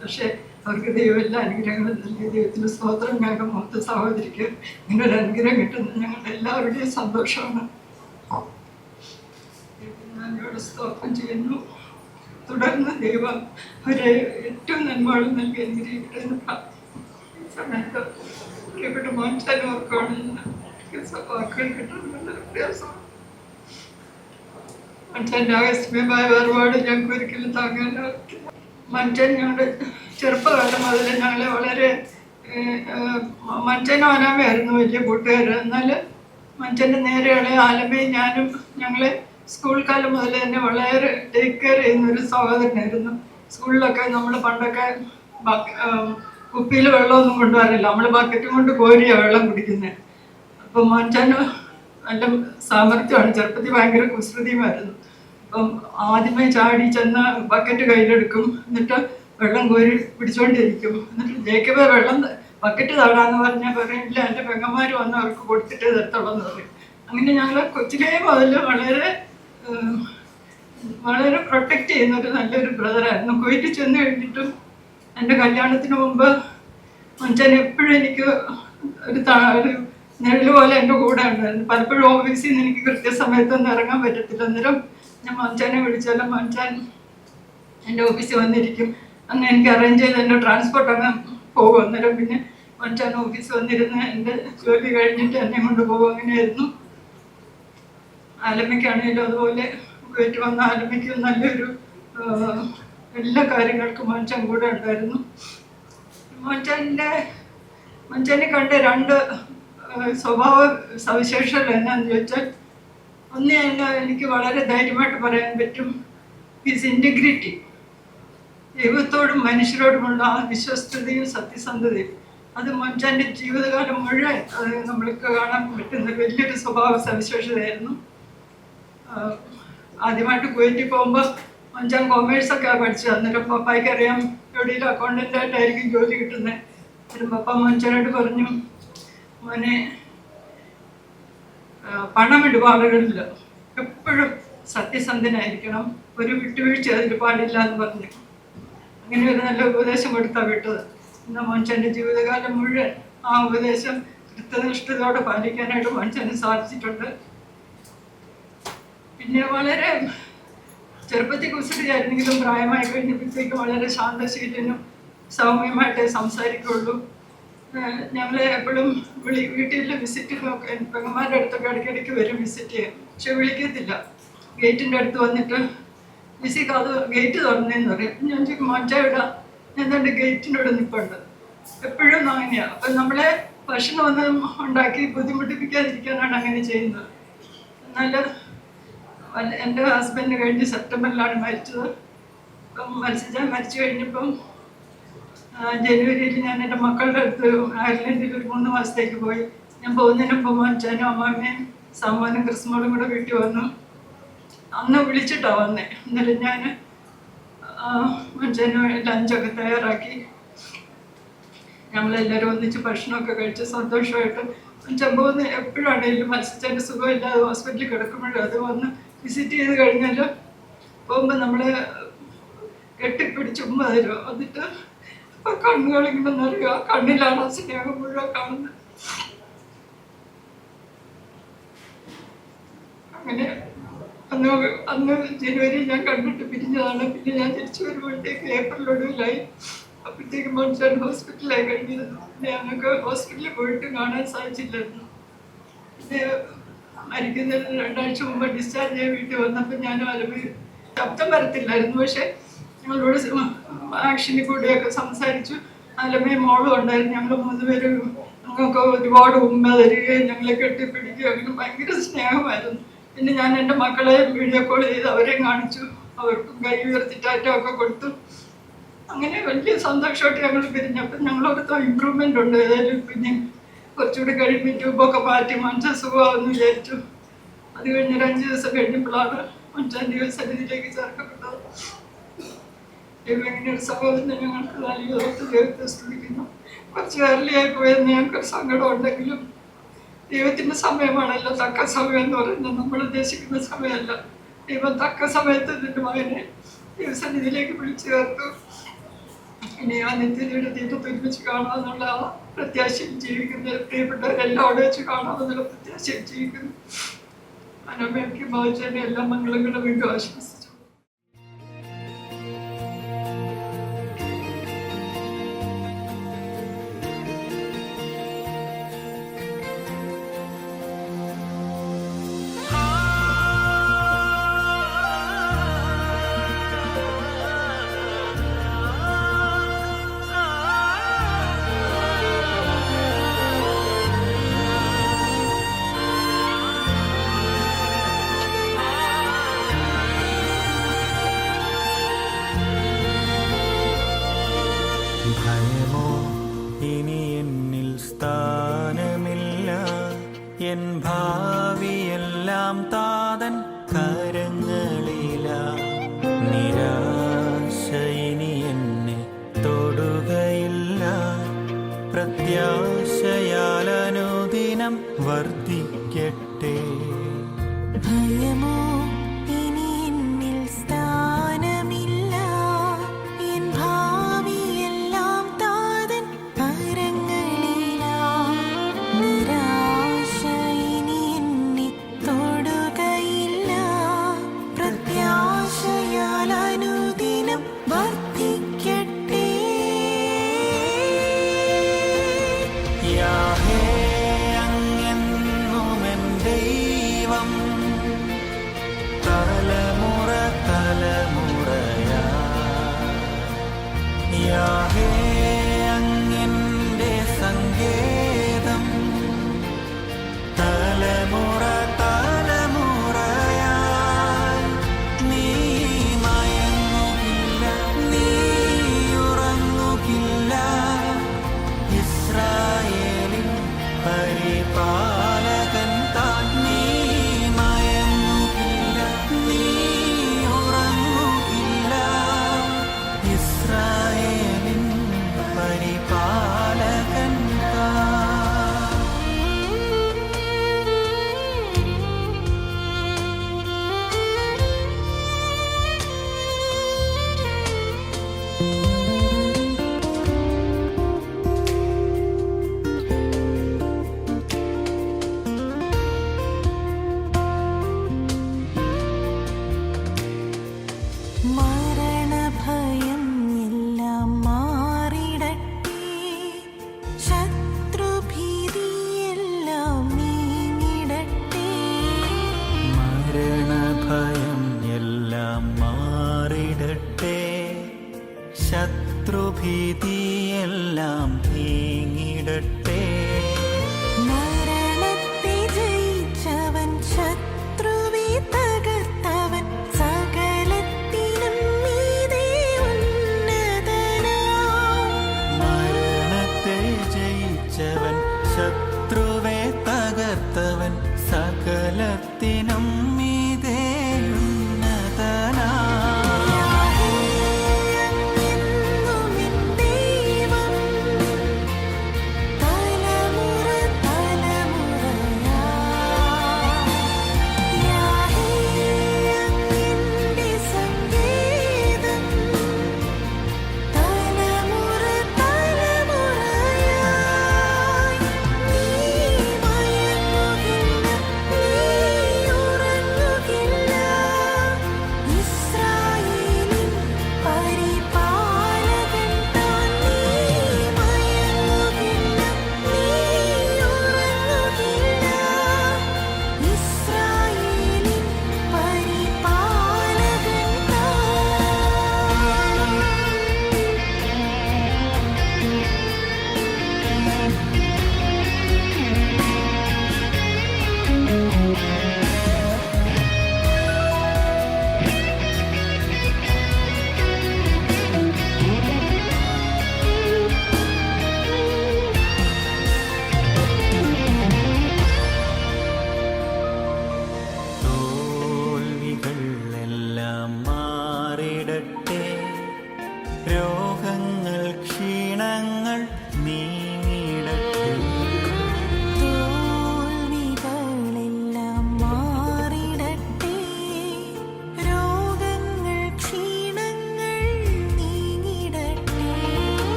പക്ഷേ അവർക്ക് ദൈവം എല്ലാ അനുഗ്രഹങ്ങളും നൽകിയ ദൈവത്തിൻ്റെ സ്തോത്രം. ഞങ്ങൾക്ക് 3 സഹോദരിക്ക് ഇങ്ങനൊരു അനുഗ്രഹം കിട്ടുന്നത് ഞങ്ങളുടെ എല്ലാവരുടെയും സന്തോഷമാണ്. ഞാനിവിടെ സ്തോത്രം ചെയ്യുന്നു. തുടർന്ന് ദൈവം അവരെ ഏറ്റവും നന്മകളും നൽകി അനുഗ്രഹിക്കട്ടെ എന്ന് പ്രാർത്ഥിക്കുന്നു. സമയത്ത് പ്രിയപ്പെട്ട മോൻചാനോർക്കാണ് വാക്കുകൾ കിട്ടുന്നത് പ്രയാസം. മനുഷ്യൻ്റെ ആകസ്മികമായ വേർപാട് ഞങ്ങൾക്ക് ഒരിക്കലും താങ്ങാനാവില്ല. മനുഷ്യൻ ഞങ്ങളുടെ ചെറുപ്പകാലം മുതൽ ഞങ്ങളെ വളരെ മനുഷ്യനും ആലാമയായിരുന്നു വലിയ കൂട്ടുകാർ. എന്നാൽ മനുഷ്യൻ്റെ നേരെയുള്ള ആലമയും ഞാനും ഞങ്ങളെ സ്കൂൾ കാലം മുതൽ തന്നെ വളരെ ടേക്ക് കെയർ ചെയ്യുന്നൊരു സഹോദരനായിരുന്നു. സ്കൂളിലൊക്കെ നമ്മൾ പണ്ടൊക്കെ കുപ്പിയിൽ വെള്ളമൊന്നും കൊണ്ടുവരില്ല, നമ്മൾ ബക്കറ്റും കൊണ്ട് കോരിയാണ് വെള്ളം കുടിക്കുന്നത്. അപ്പം മനുഷ്യന് നല്ല സാമർഥ്യമാണ്. ചെറുപ്പത്തിൽ ഭയങ്കര കുസൃതിയുമായിരുന്നു. അപ്പം ആദ്യമേ ചാടി ചെന്ന് ബക്കറ്റ് കയ്യിലെടുക്കും, എന്നിട്ട് വെള്ളം കോരി പിടിച്ചുകൊണ്ടിരിക്കും. എന്നിട്ട് ജേക്കബ് വെള്ളം ബക്കറ്റ് തടാന്ന് പറഞ്ഞാൽ പറയും, ഇല്ല എൻ്റെ പെങ്ങന്മാർ വന്ന് അവർക്ക് കൊടുത്തിട്ട് തരത്തുള്ളൂ എന്ന് പറയും. അങ്ങനെ ഞങ്ങൾ കൊച്ചിലേ മുതൽ വളരെ പ്രൊട്ടക്റ്റ് ചെയ്യുന്നൊരു നല്ലൊരു ബ്രദറായിരുന്നു. കുവൈറ്റിൽ ചെന്ന് കഴിഞ്ഞിട്ടും എൻ്റെ കല്യാണത്തിന് മുമ്പ് മനുഷ്യൻ എപ്പോഴും എനിക്ക് ഒരു നിഴല് പോലെ എൻ്റെ കൂടെ ഉണ്ടായിരുന്നു. പലപ്പോഴും ഓഫീസിൽ നിന്ന് എനിക്ക് കൃത്യസമയത്തൊന്നും ഇറങ്ങാൻ പറ്റത്തില്ല. അന്നേരം ഞാൻ മനുഷ്യനെ വിളിച്ചാലും മനുഷ്യൻ എൻ്റെ ഓഫീസിൽ വന്നിരിക്കും. അന്ന് എനിക്ക് അറേഞ്ച് ചെയ്ത് എൻ്റെ ട്രാൻസ്പോർട്ട് അങ്ങ് പോകും. അന്നേരം പിന്നെ മനുഷ്യൻ ഓഫീസിൽ വന്നിരുന്ന് എൻ്റെ ജോലി കഴിഞ്ഞിട്ട് എന്നെ കൊണ്ട് പോകും. അങ്ങനെയായിരുന്നു. ആലമ്മയ്ക്കാണെങ്കിലും അതുപോലെ വീട്ടിൽ വന്ന ആലമ്മയ്ക്ക് നല്ലൊരു എല്ലാ കാര്യങ്ങൾക്കും മനുഷ്യൻ കൂടെ ഉണ്ടായിരുന്നു. മനുഷ്യനെ കണ്ട 2 സ്വഭാവ സവിശേഷതകൾ എന്നാന്ന് ചോദിച്ചാൽ, ഒന്ന് എനിക്ക് വളരെ ധൈര്യമായിട്ട് പറയാൻ പറ്റും, ഹിസ് ഇൻറ്റഗ്രിറ്റി. ദൈവത്തോടും മനുഷ്യരോടുമുള്ള ആ വിശ്വസ്തതയും സത്യസന്ധതയും അത് മനുഷ്യൻ്റെ ജീവിതകാലം മുഴുവൻ അത് നമ്മൾക്ക് കാണാൻ പറ്റുന്ന വലിയൊരു സ്വഭാവ സവിശേഷതയായിരുന്നു. ആദ്യമായിട്ട് കുവൈറ്റിൽ പോകുമ്പോൾ മനുഷ്യൻ കൊമേഴ്സൊക്കെ പഠിച്ചത്. അന്നേരം പപ്പായ്ക്ക് അറിയാം എവിടെയെങ്കിലും അക്കൗണ്ടൻ്റായിട്ടായിരിക്കും ജോലി കിട്ടുന്നത്. ഒരു പപ്പ മോൻചനോട് പറഞ്ഞു, മോനെ പണം ഇടപാടുകളില്ല, എപ്പോഴും സത്യസന്ധനായിരിക്കണം, ഒരു വിട്ടുവീഴ്ച അതിൽ പാടില്ല എന്ന് പറഞ്ഞു. അങ്ങനെ ഒരു നല്ല ഉപദേശം കൊടുത്താണ് വിട്ടത്. ഇന്ന് മോൻചൻ്റെ ജീവിതകാലം മുഴുവൻ ആ ഉപദേശം കൃത്യനിഷ്ഠതയോടെ പാലിക്കാനായിട്ട് മോൻചന് സാധിച്ചിട്ടുണ്ട്. പിന്നെ വളരെ ചെറുപ്പത്തിൽ കുസൃതിയായിരുന്നെങ്കിലും പ്രായമായി കഴിഞ്ഞപ്പോഴത്തേക്കും വളരെ ശാന്തശീലനും സൗമ്യമായിട്ടേ സംസാരിക്കുള്ളൂ. ഞങ്ങൾ എപ്പോഴും വീട്ടിൽ വിസിറ്റിനൊക്കെ പെങ്ങന്മാരുടെ അടുത്തൊക്കെ ഇടയ്ക്കിടയ്ക്ക് വരും വിസിറ്റ് ചെയ്യാൻ. പക്ഷെ വിളിക്കത്തില്ല. ഗേറ്റിൻ്റെ അടുത്ത് വന്നിട്ട് ലിസിക്ക് അത് ഗേറ്റ് തുറന്നേന്ന് പറയും. ഞാൻ ചോദിക്കും മോൻചായുടെ എന്തുകൊണ്ട് ഗേറ്റിനോട് നിൽപ്പുണ്ട്. എപ്പോഴും അങ്ങനെയാണ്. അപ്പം നമ്മളെ ഭക്ഷണം ഒന്നും ഉണ്ടാക്കി ബുദ്ധിമുട്ടിപ്പിക്കാതിരിക്കാനാണ് അങ്ങനെ ചെയ്യുന്നത്. എന്നാൽ എൻ്റെ ഹസ്ബൻഡ് കഴിഞ്ഞ് സെപ്റ്റംബറിലാണ് മരിച്ചത്. ഇപ്പം മരിച്ചു കഴിഞ്ഞപ്പം ജനുവരിയിൽ ഞാൻ എൻ്റെ മക്കളുടെ അടുത്ത് അയർലൻഡിൽ ഒരു 3 മാസത്തേക്ക് പോയി. ഞാൻ പോകുന്നതിന് മുമ്പ് മോൻചാനും അമ്മാമ്മയും സമ്മോനും ക്രിസ്മോളും കൂടെ വീട്ടിൽ വന്നു. അന്ന് വിളിച്ചിട്ടാണ് വന്നേ. എന്നാലും ഞാൻ മോൻചാനും ലഞ്ചൊക്കെ തയ്യാറാക്കി ഞങ്ങളെല്ലാവരും ഒന്നിച്ച് ഭക്ഷണമൊക്കെ കഴിച്ച് സന്തോഷമായിട്ട് മോൻചാൻ പോകുന്ന എപ്പോഴാണെങ്കിലും മത്സ്യച്ചൻ്റെ സുഖമില്ലാതെ ഹോസ്പിറ്റലിൽ കിടക്കുമ്പോഴും അത് വന്ന് വിസിറ്റ് ചെയ്ത് കഴിഞ്ഞാൽ പോകുമ്പോൾ നമ്മളെ കെട്ടിപ്പിടിച്ച് ഉമ്മ തരും. എന്നിട്ട് അപ്പോൾ കണ്ണുകളിങ്ങനെ നിറയുക, കണ്ണിലാണ് ആ സ്നേഹം മുഴുവൻ കാണുന്നത്. അങ്ങനെ അന്ന് ജനുവരി ഞാൻ കണ്ടിട്ട് പിരിഞ്ഞതാണ്. പിന്നെ ഞാൻ തിരിച്ചു വരുമ്പോഴത്തേക്ക് ഏപ്രിൽ ഒടുവിലായി. അപ്പോഴത്തേക്ക് മോൻചാൻ ഹോസ്പിറ്റലായി കഴിഞ്ഞിരുന്നു. പിന്നെ ഞങ്ങൾക്ക് ഹോസ്പിറ്റലിൽ പോയിട്ട് കാണാൻ സാധിച്ചില്ലായിരുന്നു. പിന്നെ മരിക്കുന്നതിന് 2 ആഴ്ച മുമ്പ് ഡിസ്ചാർജ് ചെയ്യാൻ വീട്ടിൽ വന്നപ്പോൾ ഞാൻ ശബ്ദം വരത്തില്ലായിരുന്നു. പക്ഷെ ഞങ്ങളോട് ആക്ഷനിൽ കൂടെയൊക്കെ സംസാരിച്ചു. അലമയും മോളും ഉണ്ടായിരുന്നു. ഞങ്ങൾ 3 പേരും ഞങ്ങൾക്ക് ഒരുപാട് ഉമ്മ തരികയും ഞങ്ങളെ കെട്ടിപ്പിടിക്കുകയും അങ്ങനെ ഭയങ്കര സ്നേഹമായിരുന്നു. പിന്നെ ഞാൻ എൻ്റെ മക്കളെ വീഡിയോ കോൾ ചെയ്ത് അവരെയും കാണിച്ചു. അവർക്കും കൈ ഉയർത്തിട്ടാറ്റൊക്കെ കൊടുത്തു. അങ്ങനെ വലിയ സന്തോഷമായിട്ട് ഞങ്ങൾ പിരിഞ്ഞു. അപ്പം ഞങ്ങളോടത്ത് ഇമ്പ്രൂവ്മെൻ്റ് ഉണ്ട്. ഏതായാലും പിന്നെ കുറച്ചുകൂടി കഴിയുമ്പോൾ ട്യൂബൊക്കെ മാറ്റി മോൻചാൻ സുഖമാവെന്ന് വിചാരിച്ചു. അത് കഴിഞ്ഞൊരു 5 ദിവസം കഴിഞ്ഞപ്പോഴാണ് മോൻചാൻ ദൈവസന്നിധിയിലേക്ക് ചേർക്കപ്പെട്ടത്. ദൈവം ഇങ്ങനെ ഒരു സഹോദരനെ ഞങ്ങൾക്ക് നൽകിയോർത്ത് ദൈവത്തെ സ്തുതിക്കുന്നു. കുറച്ച് ഏർലിയായി പോയെന്ന് ഞങ്ങൾക്കൊരു സങ്കടം ഉണ്ടെങ്കിലും ദൈവത്തിൻ്റെ സമയമാണല്ലോ തക്ക സമയം എന്ന് പറയുന്നത്. നമ്മൾ ഉദ്ദേശിക്കുന്ന സമയമല്ല. ദൈവം തക്ക സമയത്ത് നിന്റെ മകനെ ദൈവസന്നിധിയിലേക്ക് വിളിച്ചു ചേർത്തു. ഇനി ആ നിത്യതയുടെ ദൈവത്തെ ഒരുമിച്ച് കാണാമെന്നുള്ള ആ പ്രത്യാശയും ജീവിക്കുന്ന പ്രിയപ്പെട്ടവരെല്ലാം വെച്ച് കാണാമെന്നുള്ള പ്രത്യാശയും ജീവിക്കുന്നു. അനമ്മയ്ക്ക് മോൻചാന്റെ എല്ലാ മംഗളങ്ങളും വീണ്ടും ആശംസിച്ചു. ഭയമോ ഇനി എന്നിൽ സ്ഥാനമില്ല, എൻ ഭാവിയെല്ലാം താതൻ കരങ്ങളില. നിരാശ ഇനി എന്നെ തൊടുകയില്ല, പ്രത്യാശയാൽ അനുദിനം വർദ്ധിക്കട്ടെ. ഭയമോ ഇനി എന്നിൽ സ്ഥാനമില്ല, എൻ ഭാവിയെല്ലാം താതൻ കരങ്ങളിലാ. നിരാശ ഇനി എന്നെ തൊടുകയില്ല, പ്രത്യാശയാൽ അനുദിനം വർദ്ധിക്കട്ടെ. യാഹേ അങ്ങെന്നും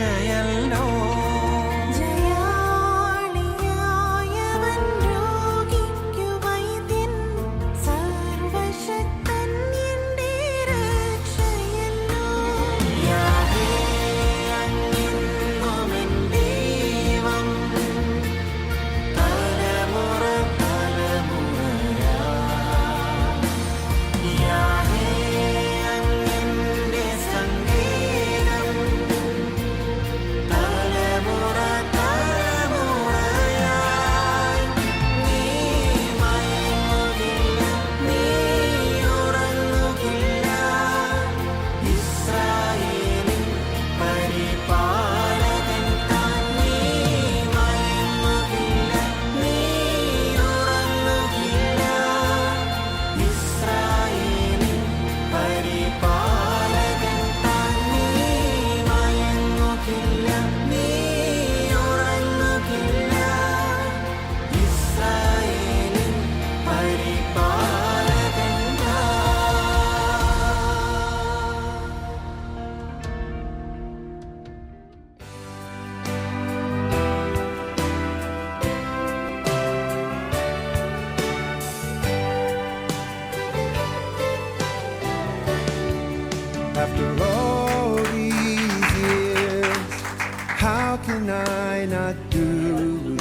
രക്ഷയല്ലോ. ജയാളിയായവൻ രോഗിക്കു വൈദ്യൻ, സർവശക്തൻ എന്റെ രക്ഷയല്ലോ. യാഹേ അങ്ങെന്നുമെൻ ദൈവം, തലമുറ തലമുറയായി. യാഹേ അങ്ങെന്റെ സങ്കേതം, തലമുറ തലമുറയായി. നീ മയങ്ങുകില്ല, നീ ഉറങ്ങുകില്ല, ഇസ്രായേലിൻ പരിപാലകൻ താൻ. നീ മയങ്ങുകില്ല, നീ ഉറങ്ങുകില്ല, ഇസ്രായേലിൻ പരിപാലകൻ താൻ. നീ മയങ്ങുകില്ല, നീ ഉറങ്ങുകില്ല, ഇസ്രായേലിൻ പരിപാലകൻ താൻ. After all these years, how can I not do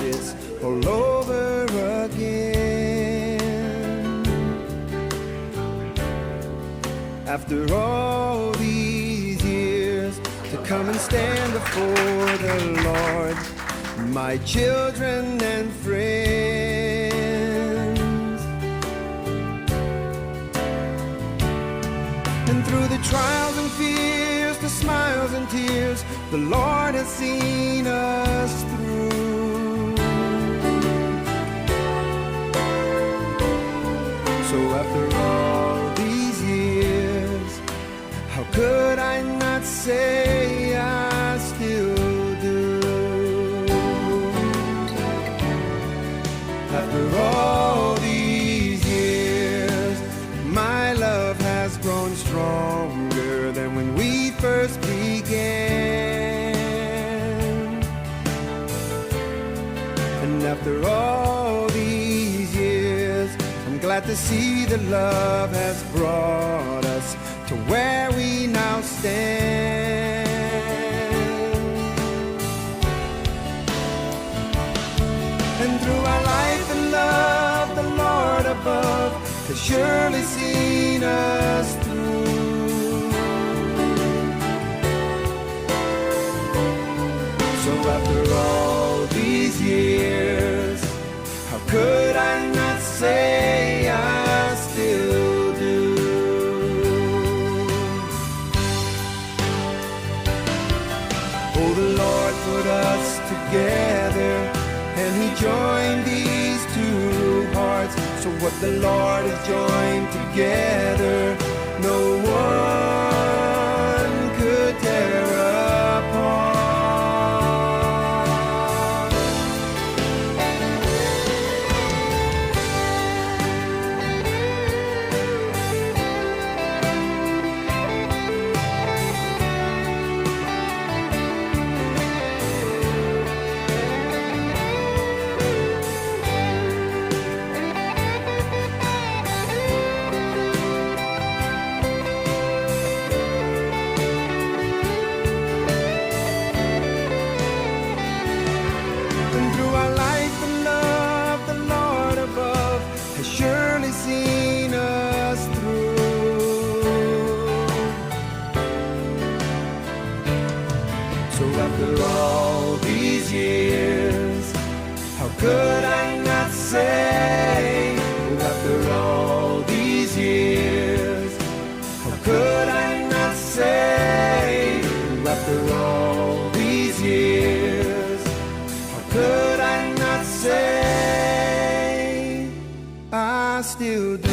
this all over again? After all these years, to come and stand before the Lord, my children and friends. And through the trials and fears, the smiles and tears, the Lord has seen us through. So after all these years, how could I not say I still do? After all these years, my love has grown stronger than when we first began. And after all these years, I'm glad to see that love has brought us to where we now stand. And through our life and love, the Lord above has surely seen us through. So after all these years, how could I not say I still do? Oh, the Lord put us together, and He joined these two hearts. So what the Lord has joined together, no one could tear apart. And through our life and love, the Lord above has surely seen us through. So after all these years, how could I not say? After all these years, how could I not say? After all these years, how could I not say I still do?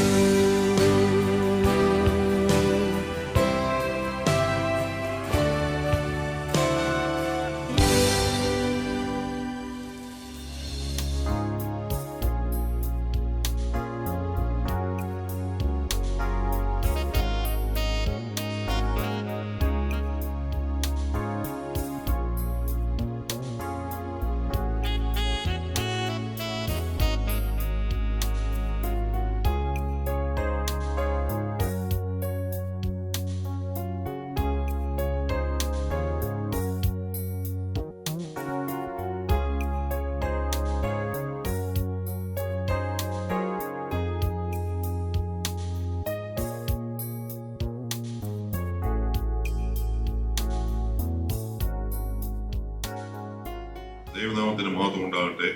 ദൈവനാമത്തിന് മഹത്വം ഉണ്ടാകട്ടെ.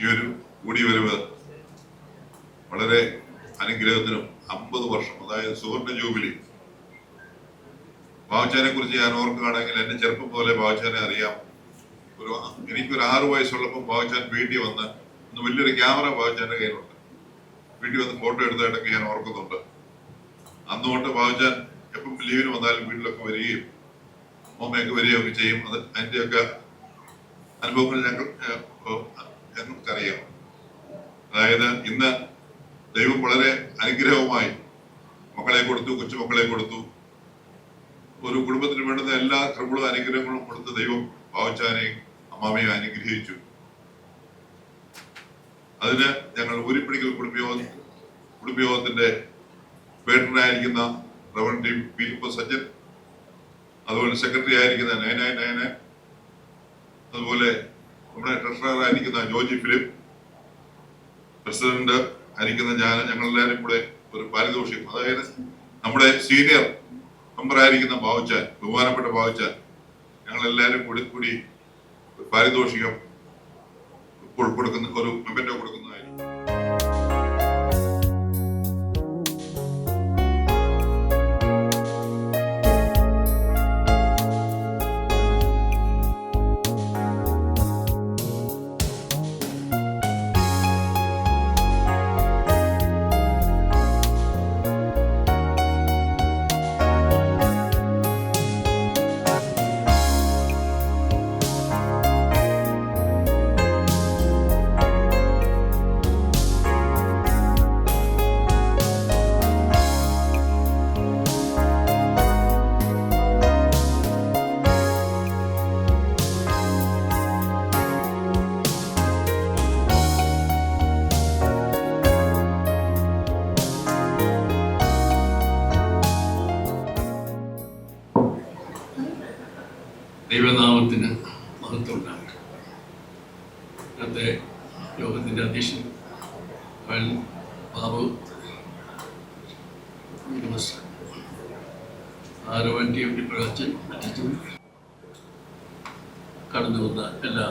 ഈ ഒരു കൂടിവരവ് വളരെ അനുഗ്രഹത്തിനും 50 വർഷം, അതായത് സുവർണ jubilee. ബാബുച്ചാനെ കുറിച്ച് ഞാൻ ഓർക്കുകയാണെങ്കിൽ എന്റെ ചെറുപ്പം പോലെ ബാബുച്ചാനെ അറിയാം. എനിക്കൊരു 6 വയസ്സുള്ളപ്പോൾ ബാബുച്ചാൻ വീട്ടിൽ വന്ന് വലിയൊരു ക്യാമറ ബാബുച്ചാന്റെ കയ്യിലുണ്ട്. വീട്ടിൽ വന്ന് ഫോട്ടോ എടുത്തതായിട്ടൊക്കെ ഞാൻ ഓർക്കുന്നുണ്ട്. അന്ന് തൊട്ട് ബാബുച്ചാൻ എപ്പം ലീവിന് വന്നാലും വീട്ടിലൊക്കെ വരികയും അമ്മയൊക്കെ വരികയൊക്കെ ചെയ്യും. അതിൻ്റെയൊക്കെ അനുഭവങ്ങൾ ഞങ്ങൾക്കറിയാം. അതായത് ഇന്ന് ദൈവം വളരെ അനുഗ്രഹവുമായി മക്കളെ കൊടുത്തു, കൊച്ചുമക്കളെ കൊടുത്തു. ഒരു കുടുംബത്തിന് വേണ്ടുന്ന എല്ലാ കൃപകളും അനുഗ്രഹങ്ങളും കൊടുത്ത് ദൈവം ബാബുച്ചാനെയും അമ്മാമയും അനുഗ്രഹിച്ചു. അതിന് ഞങ്ങൾ ഊരിപ്പിടിക്കൽ കുടുംബയോഗത്തിന്റെ പേട്ടനായിരിക്കുന്ന റവറൻഡ് പീലിപ്പ സജ്ജൻ, അതുപോലെ സെക്രട്ടറി ആയിരിക്കുന്ന 999, അതുപോലെ നമ്മുടെ ട്രഷറർ ആയിരിക്കുന്ന ജോജി ഫിലിപ്പ്, പ്രസിഡന്റ് ആയിരിക്കുന്ന ഞങ്ങളെല്ലാവരും കൂടെ ഒരു പാരിതോഷികം, അതായത് നമ്മുടെ സീനിയർ മെമ്പർ ആയിരിക്കുന്ന ബാബുച്ചാൻ, ബഹുമാനപ്പെട്ട ബാബുച്ചാൻ, ഞങ്ങളെല്ലാവരും കൂടി പാരിതോഷികം കൊടുക്കുന്ന ഒരു മെമ്മന്റോ കൊടുക്കുന്നതായിരിക്കും. ദൈവനാമത്തിന് മഹത്വം ഉണ്ടാകട്ടെ. ഇന്നത്തെ യോഗത്തിൻ്റെ അധ്യക്ഷൻ ബാബു അച്ഛൻ കടന്നു വന്ന എല്ലാ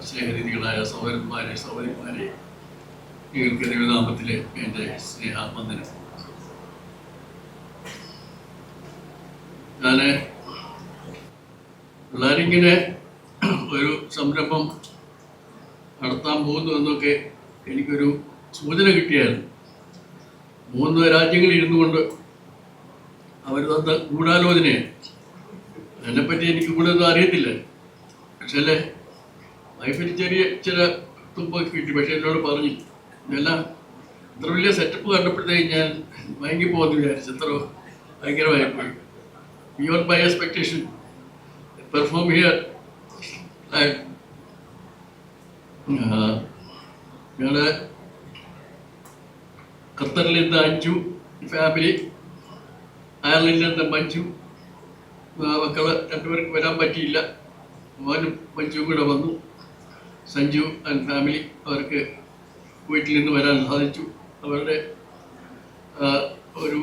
സ്നേഹരീതികളായ സഹോദരന്മാരെ നിങ്ങൾക്ക് ദൈവനാമത്തിലെ എൻ്റെ സ്നേഹവന്ദനം. ഞാൻ പിള്ളേരിങ്ങനെ ഒരു സംരംഭം നടത്താൻ പോകുന്നു എന്നൊക്കെ എനിക്കൊരു സൂചന കിട്ടിയായിരുന്നു. 3 രാജ്യങ്ങളിൽ ഇരുന്നു കൊണ്ട് അവർ തന്ന ഗൂഢാലോചനയാണ്. അതിനെപ്പറ്റി എനിക്ക് കൂടുതലൊന്നും അറിയത്തില്ല. പക്ഷേ വൈഫിന് ചില തുമ്പൊക്കെ കിട്ടി. പക്ഷെ എന്നോട് പറഞ്ഞു ഇതെല്ലാം ഇത്ര വലിയ സെറ്റപ്പ് കണ്ടപ്പോഴത്തേക്ക് ഞാൻ മയങ്ങിപ്പോകുമെന്ന് വിചാരിച്ചു. എത്ര ഭയങ്കരമായിപ്പോയി. Beyond my expectation perform here. ഞങ്ങളുടെ ഖത്തറിൽ നിന്ന് 5 ഫാമിലി, അയർലൻഡിൽ നിന്ന് 5 മക്കള് 2 പേർക്ക് വരാൻ പറ്റിയില്ല. മോനും 5 കൂടെ വന്നു. സഞ്ജു ആൻഡ് ഫാമിലി അവർക്ക് വീട്ടിൽ നിന്ന് വരാൻ സാധിച്ചു. അവരുടെ ഒരു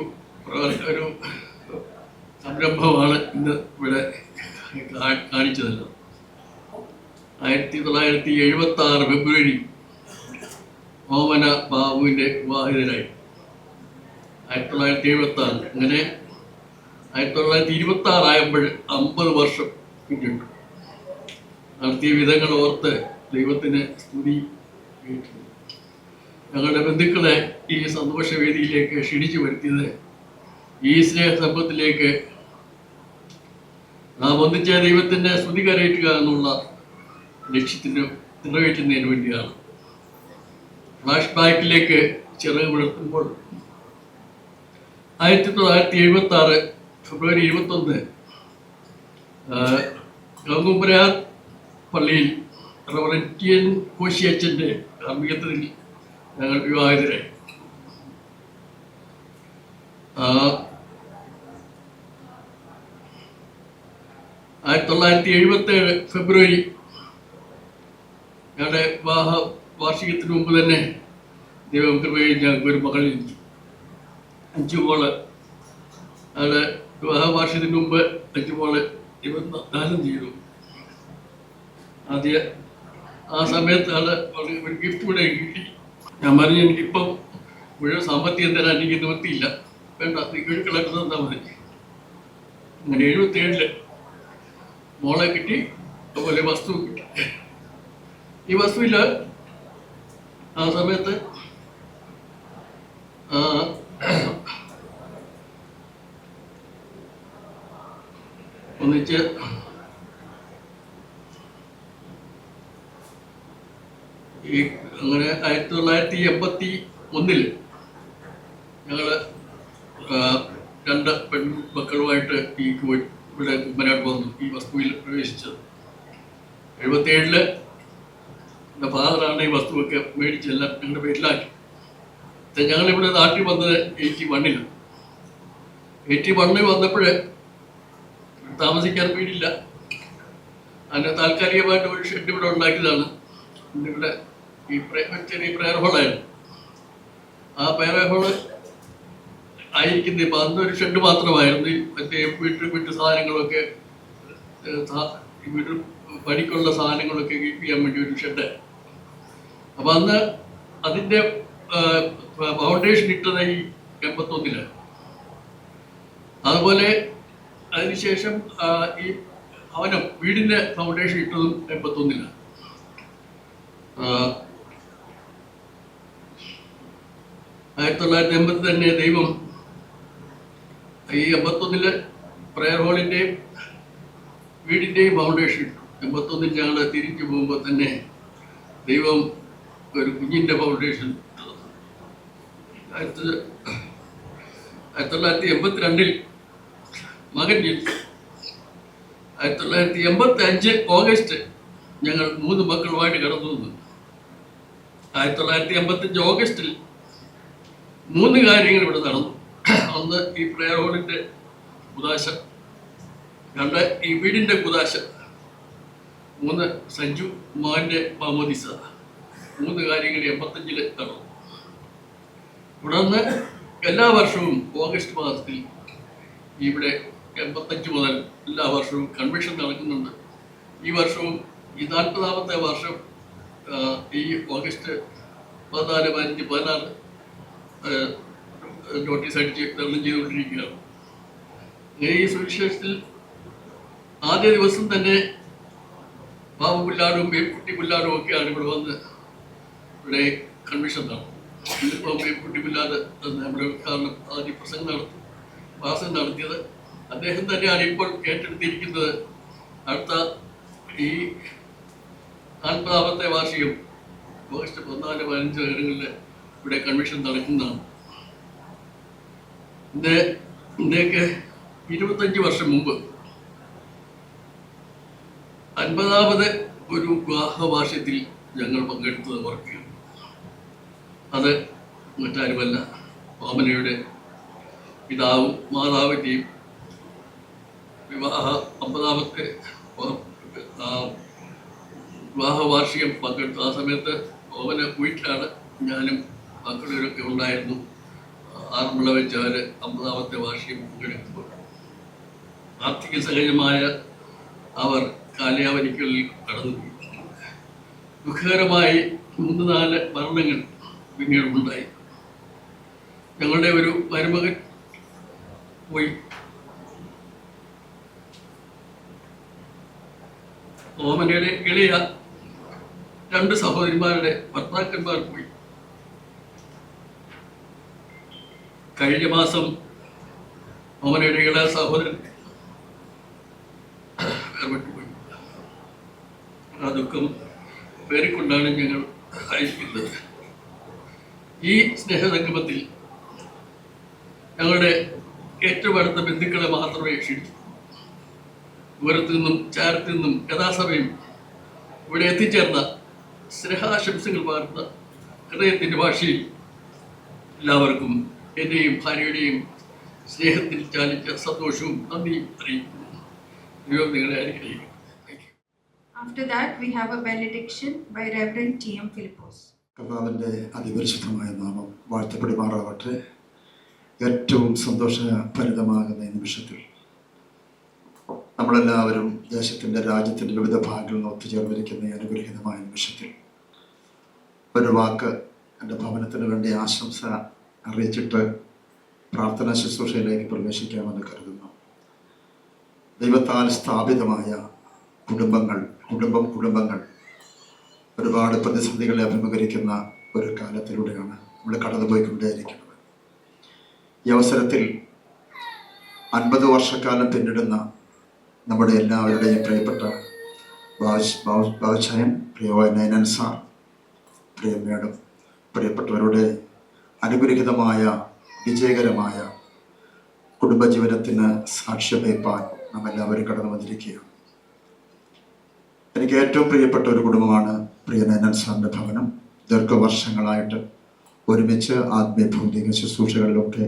സംരംഭമാണ് ഇന്ന് ഇവിടെ കാണിച്ചതല്ല. 1976 ഫെബ്രുവരി ഓമന ബാബുവിൻ്റെ വിവാഹിതരായി. 1976. അങ്ങനെ 1926 ആയപ്പോൾ 50 വർഷം പിന്നിട്ടു. നടത്തിയ വിധങ്ങൾ ഓർത്ത് ദൈവത്തിന് സ്തുതി. ഞങ്ങളുടെ ബന്ധുക്കളെ ഈ സന്തോഷവേദിയിലേക്ക് ക്ഷണിച്ചു വരുത്തിയത് ഈ സ്നേഹസമ്പത്തിലേക്ക് നാം ഒന്നിച്ച ദൈവത്തിൻ്റെ സ്തുതി കരയറ്റുക എന്നുള്ള ലക്ഷ്യത്തിന് നിറവേറ്റുന്നതിന് വേണ്ടിയാണ്. ഫ്ലാഷ് ബാക്കിലേക്ക് ചിറക് വിളർത്തുമ്പോൾ 1976 ഫെബ്രുവരി 21 ഗംഗുപുരാർ പള്ളിയിൽ റവറൻഡ് കോശിയച്ഛൻ്റെ കാർമ്മികത്വത്തിൽ ഞങ്ങൾ വിവാഹിതരായി. 1977 ഫെബ്രുവരി ഞങ്ങളുടെ വിവാഹ വാർഷികത്തിന് മുമ്പ് തന്നെ ദൈവം കൃപയിൽ ഞങ്ങൾക്ക് ഒരു മകൾ ജനിച്ചു. 5 മോള്. ഞങ്ങളുടെ വിവാഹ വാർഷികത്തിന് മുമ്പ് 5 മോള് ദൈവം ദാനം ചെയ്തു. ആദ്യ ആ സമയത്താണ് ഒരു ഗിഫ്റ്റ് കൂടെ കിട്ടി. ഞാൻ പറഞ്ഞു എനിക്കിപ്പം മുഴുവൻ സാമ്പത്തികം തരാൻ എനിക്ക് നിവൃത്തിയില്ല, വേണ്ട കിഴക്കിളക്ക് തന്നാൽ മതി. അങ്ങനെ 77 മോളെ കിട്ടി, അതുപോലെ വസ്തു കിട്ടി. ഈ വസ്തുവിൽ ആ സമയത്ത് ഒന്നിച്ച് ഈ അങ്ങനെ 1981 ഞങ്ങൾ 2 പെൺമക്കളുമായിട്ട് ഈ ഇവിടെ കുമ്മനാട് വന്നു, ഈ വസ്തുവിൽ പ്രവേശിച്ചത്. 77 എൻ്റെ ഫാദറാണ് ഈ വസ്തുവൊക്കെ മേടിച്ചെല്ലാം ഞങ്ങളുടെ പേരിലാക്കി. ഞങ്ങളിവിടെ നാട്ടിൽ വന്നത് 81 വന്നപ്പോൾ താമസിക്കാൻ വീടില്ല. അതിന് താൽക്കാലികമായിട്ട് ഒരു ഷെഡ് ഇവിടെ ഉണ്ടാക്കിയതാണ്. ഇവിടെ ഈ ചെറിയ പ്രയർ ഹോളായിരുന്നു. ആ പ്രയർ ഹോള് ആയിരിക്കുന്ന ഇപ്പം അന്നൊരു ഷെഡ് മാത്രമായിരുന്നു. മറ്റേ വീട്ടു സാധനങ്ങളൊക്കെ വീട്ടിൽ പണിക്കുള്ള സാധനങ്ങളൊക്കെ കീപ്പ് ചെയ്യാൻ വേണ്ടി ഒരു ഷെഡ്. അപ്പം അന്ന് അതിൻ്റെ ഫൗണ്ടേഷൻ ഇട്ടത് ഈ 81. അതുപോലെ അതിനുശേഷം ഈ ഭവനം വീടിൻ്റെ ഫൗണ്ടേഷൻ ഇട്ടതും 81. 1980 തന്നെ ദൈവം ഈ 81 പ്രയർ ഹോളിൻ്റെയും വീടിൻ്റെയും ഫൗണ്ടേഷൻ ഇട്ടു. 81 ഞങ്ങൾ തിരിച്ചു പോകുമ്പോൾ തന്നെ ദൈവം ഒരു കുഞ്ഞിൻ്റെ ഫൗണ്ടേഷൻ ഇട്ടത്. 1982 മകൻ ജനിച്ചു. 1985 ഓഗസ്റ്റ് ഞങ്ങൾ 3 മക്കളുമായിട്ട് കടന്നു വന്നു. 1985 ഓഗസ്റ്റിൽ 3 കാര്യങ്ങൾ ഇവിടെ നടന്നു. ഒന്ന് ഈ പ്രയർ ഹോളിൻ്റെ കുദാശ, 2 ഈ വീടിൻ്റെ കുദാശ, 3 സഞ്ജു മോൻ്റെ മാമോദിസ. 3 കാര്യങ്ങൾ 85 നടന്നു. ഇവിടെ നിന്ന് എല്ലാ വർഷവും ഓഗസ്റ്റ് മാസത്തിൽ ഇവിടെ 85 മുതൽ എല്ലാ വർഷവും കൺവെൻഷൻ നടക്കുന്നുണ്ട്. ഈ വർഷവും ഈ 40ാമത്തെ വർഷം ഈ ഓഗസ്റ്റ് 14, 15, 16 നോട്ടീസ് അടിച്ച് വിതരണം ചെയ്തുകൊണ്ടിരിക്കുകയാണ്. ഈ സുവിശേഷത്തിൽ ആദ്യ ദിവസം തന്നെ ബാബു പുല്ലാടും ബേക്കുട്ടി പുല്ലാടും ഒക്കെയാണ് ഇവിടെ വന്ന് ഇവിടെ കൺവെൻഷൻ നടത്തും. ഇന്നിപ്പോൾ ബേക്കുട്ടി പുല്ലാട് നമ്മുടെ കാരണം ആദ്യ പ്രസംഗം നടത്തും, ഭാഷണം നടത്തിയത് അദ്ദേഹം തന്നെയാണ്. ഇപ്പോൾ ഏറ്റെടുത്തിരിക്കുന്നത് അടുത്ത ഈ 40ാമത്തെ വാർഷികം ഓഗസ്റ്റ് 14, 15 ഇടങ്ങളിൽ ഇവിടെ കൺവെൻഷൻ നടക്കുന്നതാണ്. ഇന്നേക്ക് 25 വർഷം മുമ്പ് 50ാമത് ഒരു വിവാഹവാർഷികത്തിൽ ഞങ്ങൾ പങ്കെടുത്തത് ഓർക്കുകയാണ്. അത് മറ്റാരുമല്ല, ഓമനയുടെ പിതാവും മാതാവിൻ്റെയും വിവാഹ 50ാമത്തെ വിവാഹവാർഷികം പങ്കെടുത്തു. ആ സമയത്ത് ഓമന വീട്ടിലാണ്, ഞാനും മക്കളൊക്കെ ഉണ്ടായിരുന്നു. ആറന്മുള വെച്ച് അവർ 50ാമത്തെ വാർഷികം പങ്കെടുക്കുമ്പോൾ ആർത്തിക സഹജമായ അവർ കാലയാവനികളിൽ കടന്നുപോയി. ദുഃഖകരമായി 3-4 മരണങ്ങൾ പിന്നീട് ഉണ്ടായി. ഞങ്ങളുടെ ഒരു മരുമകൻ പോയി. ഓമനയുടെ ഇളയ 2 സഹോദരിമാരുടെ ഭർത്താക്കന്മാർ പോയി. കഴിഞ്ഞ മാസം ഓമനയുടെ ഇളയ സഹോദരൻ വേർപെട്ടുപോയി. ആ ദുഃഖം പേരിക്കൊണ്ടാണ് ഞങ്ങൾ അയക്കുന്നത്. ഈ സ്നേഹസംഗമത്തിൽ ഞങ്ങളുടെ ഏറ്റവും അടുത്ത ബന്ധുക്കളെ മാത്രമേ ക്ഷണിച്ചു. ദൂരത്തു നിന്നും ചാരത്തു നിന്നും യഥാസമയം ഇവിടെ എത്തിച്ചേർന്ന സ്നേഹാശംസകൾ പകർന്ന ഹൃദയത്തിൻ്റെ ഭാഷയിൽ എല്ലാവർക്കും എൻ്റെയും ഭാര്യയുടെയും സ്നേഹത്തിൽ ചാലിച്ച സന്തോഷവും നന്ദിയും അറിയിക്കുന്നു. ദൈവം നിങ്ങളെ അനുഗ്രഹിക്കും. After that, we have a benediction by Reverend T.M. Philippos. കർത്താവിൻ്റെ അതിപരിശുദ്ധമായ നാമം വാഴ്ത്തപ്പെടുമാറാവട്ടെ. ഏറ്റവും സന്തോഷഭരിതമാകുന്ന ഈ നിമിഷത്തിൽ നമ്മളെല്ലാവരും ദേശത്തിൻ്റെ രാജ്യത്തിൻ്റെ വിവിധ ഭാഗങ്ങളിൽ നിന്ന് ഒത്തുചേർന്നിരിക്കുന്ന ഈ അനുഗ്രഹീതമായ നിമിഷത്തിൽ ഒരു വാക്ക് എൻ്റെ ഭവനത്തിന് വേണ്ടി ആശംസ അറിയിച്ചിട്ട് പ്രാർത്ഥനാ ശുശ്രൂഷയിലേക്ക് പ്രവേശിക്കാമെന്ന് കരുതുന്നു. ദൈവത്താൽ സ്ഥാപിതമായ കുടുംബങ്ങൾ ഒരുപാട് പ്രതിസന്ധികളെ അഭിമുഖീകരിക്കുന്ന ഒരു കാലത്തിലൂടെയാണ് നമ്മൾ കടന്നുപോയിക്കൊണ്ടേയിരിക്കുന്നത്. ഈ അവസരത്തിൽ 50 വർഷക്കാലം പിന്നിടുന്ന നമ്മുടെ എല്ലാവരുടെയും പ്രിയപ്പെട്ട ബാബുച്ചായൻ, പ്രിയമായ നൈനൻ സാർ, പ്രിയ മേഡം, പ്രിയപ്പെട്ടവരുടെ അനുഗ്രഹീതമായ വിജയകരമായ കുടുംബജീവനത്തിന് സാക്ഷ്യം വഹിപ്പാൻ നാം എല്ലാവരും കടന്നു വന്നിരിക്കുകയാണ്. എനിക്ക് ഏറ്റവും പ്രിയപ്പെട്ട ഒരു കുടുംബമാണ് പ്രിയ നൈനൻ സാറിൻ്റെ ഭവനം. ദീർഘവർഷങ്ങളായിട്ട് ഒരുമിച്ച് ആത്മീയ ഭൗതിക ശുശ്രൂഷകളിലൊക്കെ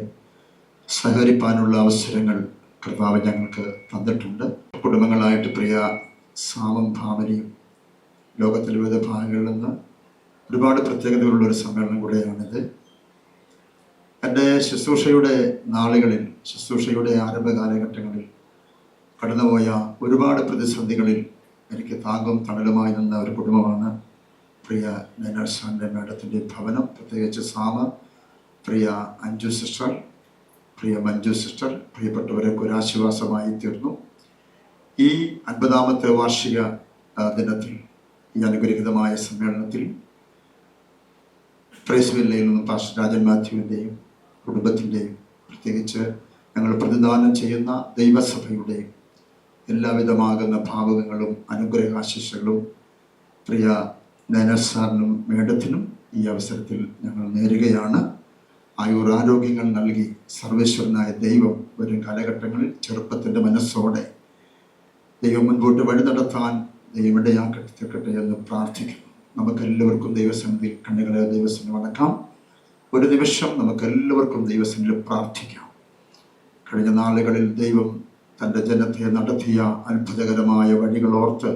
സഹകരിപ്പാനുള്ള അവസരങ്ങൾ കർത്താവ് ഞങ്ങൾക്ക് തന്നിട്ടുണ്ട്. കുടുംബങ്ങളായിട്ട് പ്രിയ സാമും ഭാമനയും ലോകത്തിലെ വിവിധ ഭാഗങ്ങളിൽ നിന്ന് ഒരുപാട് പ്രത്യേകതകളുള്ള ഒരു സമ്മേളനം കൂടെയാണിത്. എൻ്റെ ശുശ്രൂഷയുടെ നാളുകളിൽ, ശുശ്രൂഷയുടെ ആരംഭ കാലഘട്ടങ്ങളിൽ കടന്നുപോയ ഒരുപാട് പ്രതിസന്ധികളിൽ എനിക്ക് താങ്ങും തണലുമായി നിന്ന ഒരു കുടുംബമാണ് പ്രിയ നൈനൻ സാറിൻ്റെ മേഡത്തിൻ്റെ ഭവനം. പ്രത്യേകിച്ച് സാമ, പ്രിയ അഞ്ജു സിസ്റ്റർ, പ്രിയ മഞ്ജു സിസ്റ്റർ, പ്രിയപ്പെട്ടവരൊക്കെ ഒരു ആശ്വാസമായി തീർന്നു. ഈ 50ാമത്തെ വാർഷിക ദിനത്തിൽ, ഈ അനുഗ്രഹീതമായ സമ്മേളനത്തിൽ പ്രൈസ് വില്ലയിൽ നിന്നും പാസ്റ്റർ രാജൻ മാത്യുവിൻ്റെയും കുടുംബത്തിൻ്റെയും, പ്രത്യേകിച്ച് ഞങ്ങൾ പ്രതിദാനം ചെയ്യുന്ന ദൈവസഭയുടെയും എല്ലാവിധമാകുന്ന ഭാവുകങ്ങളും അനുഗ്രഹാശിഷകളും പ്രിയ നൈനൻ സാറിനും മേഡത്തിനും ഈ അവസരത്തിൽ ഞങ്ങൾ നേരുകയാണ്. ആയുരാരോഗ്യങ്ങൾ നൽകി സർവേശ്വരനായ ദൈവം വരും കാലഘട്ടങ്ങളിൽ ചെറുപ്പത്തിൻ്റെ മനസ്സോടെ ദൈവം മുൻപോട്ട് വഴി നടത്താൻ ദൈവം ഇടയാക്കട്ടെ എന്ന് പ്രാർത്ഥിക്കുന്നു. നമുക്കെല്ലാവർക്കും ദൈവസന്നിധിയിൽ കണ്ണുകളെ ദൈവസന്നിധി വണക്കാം. ഒരു നിമിഷം നമുക്കെല്ലാവർക്കും ദൈവസന്നിധിയിൽ പ്രാർത്ഥിക്കാം. കഴിഞ്ഞ നാളുകളിൽ ദൈവം തൻ്റെ ജനത്തെ നടത്തിയ അത്ഭുതകരമായ വഴികളോർത്ത്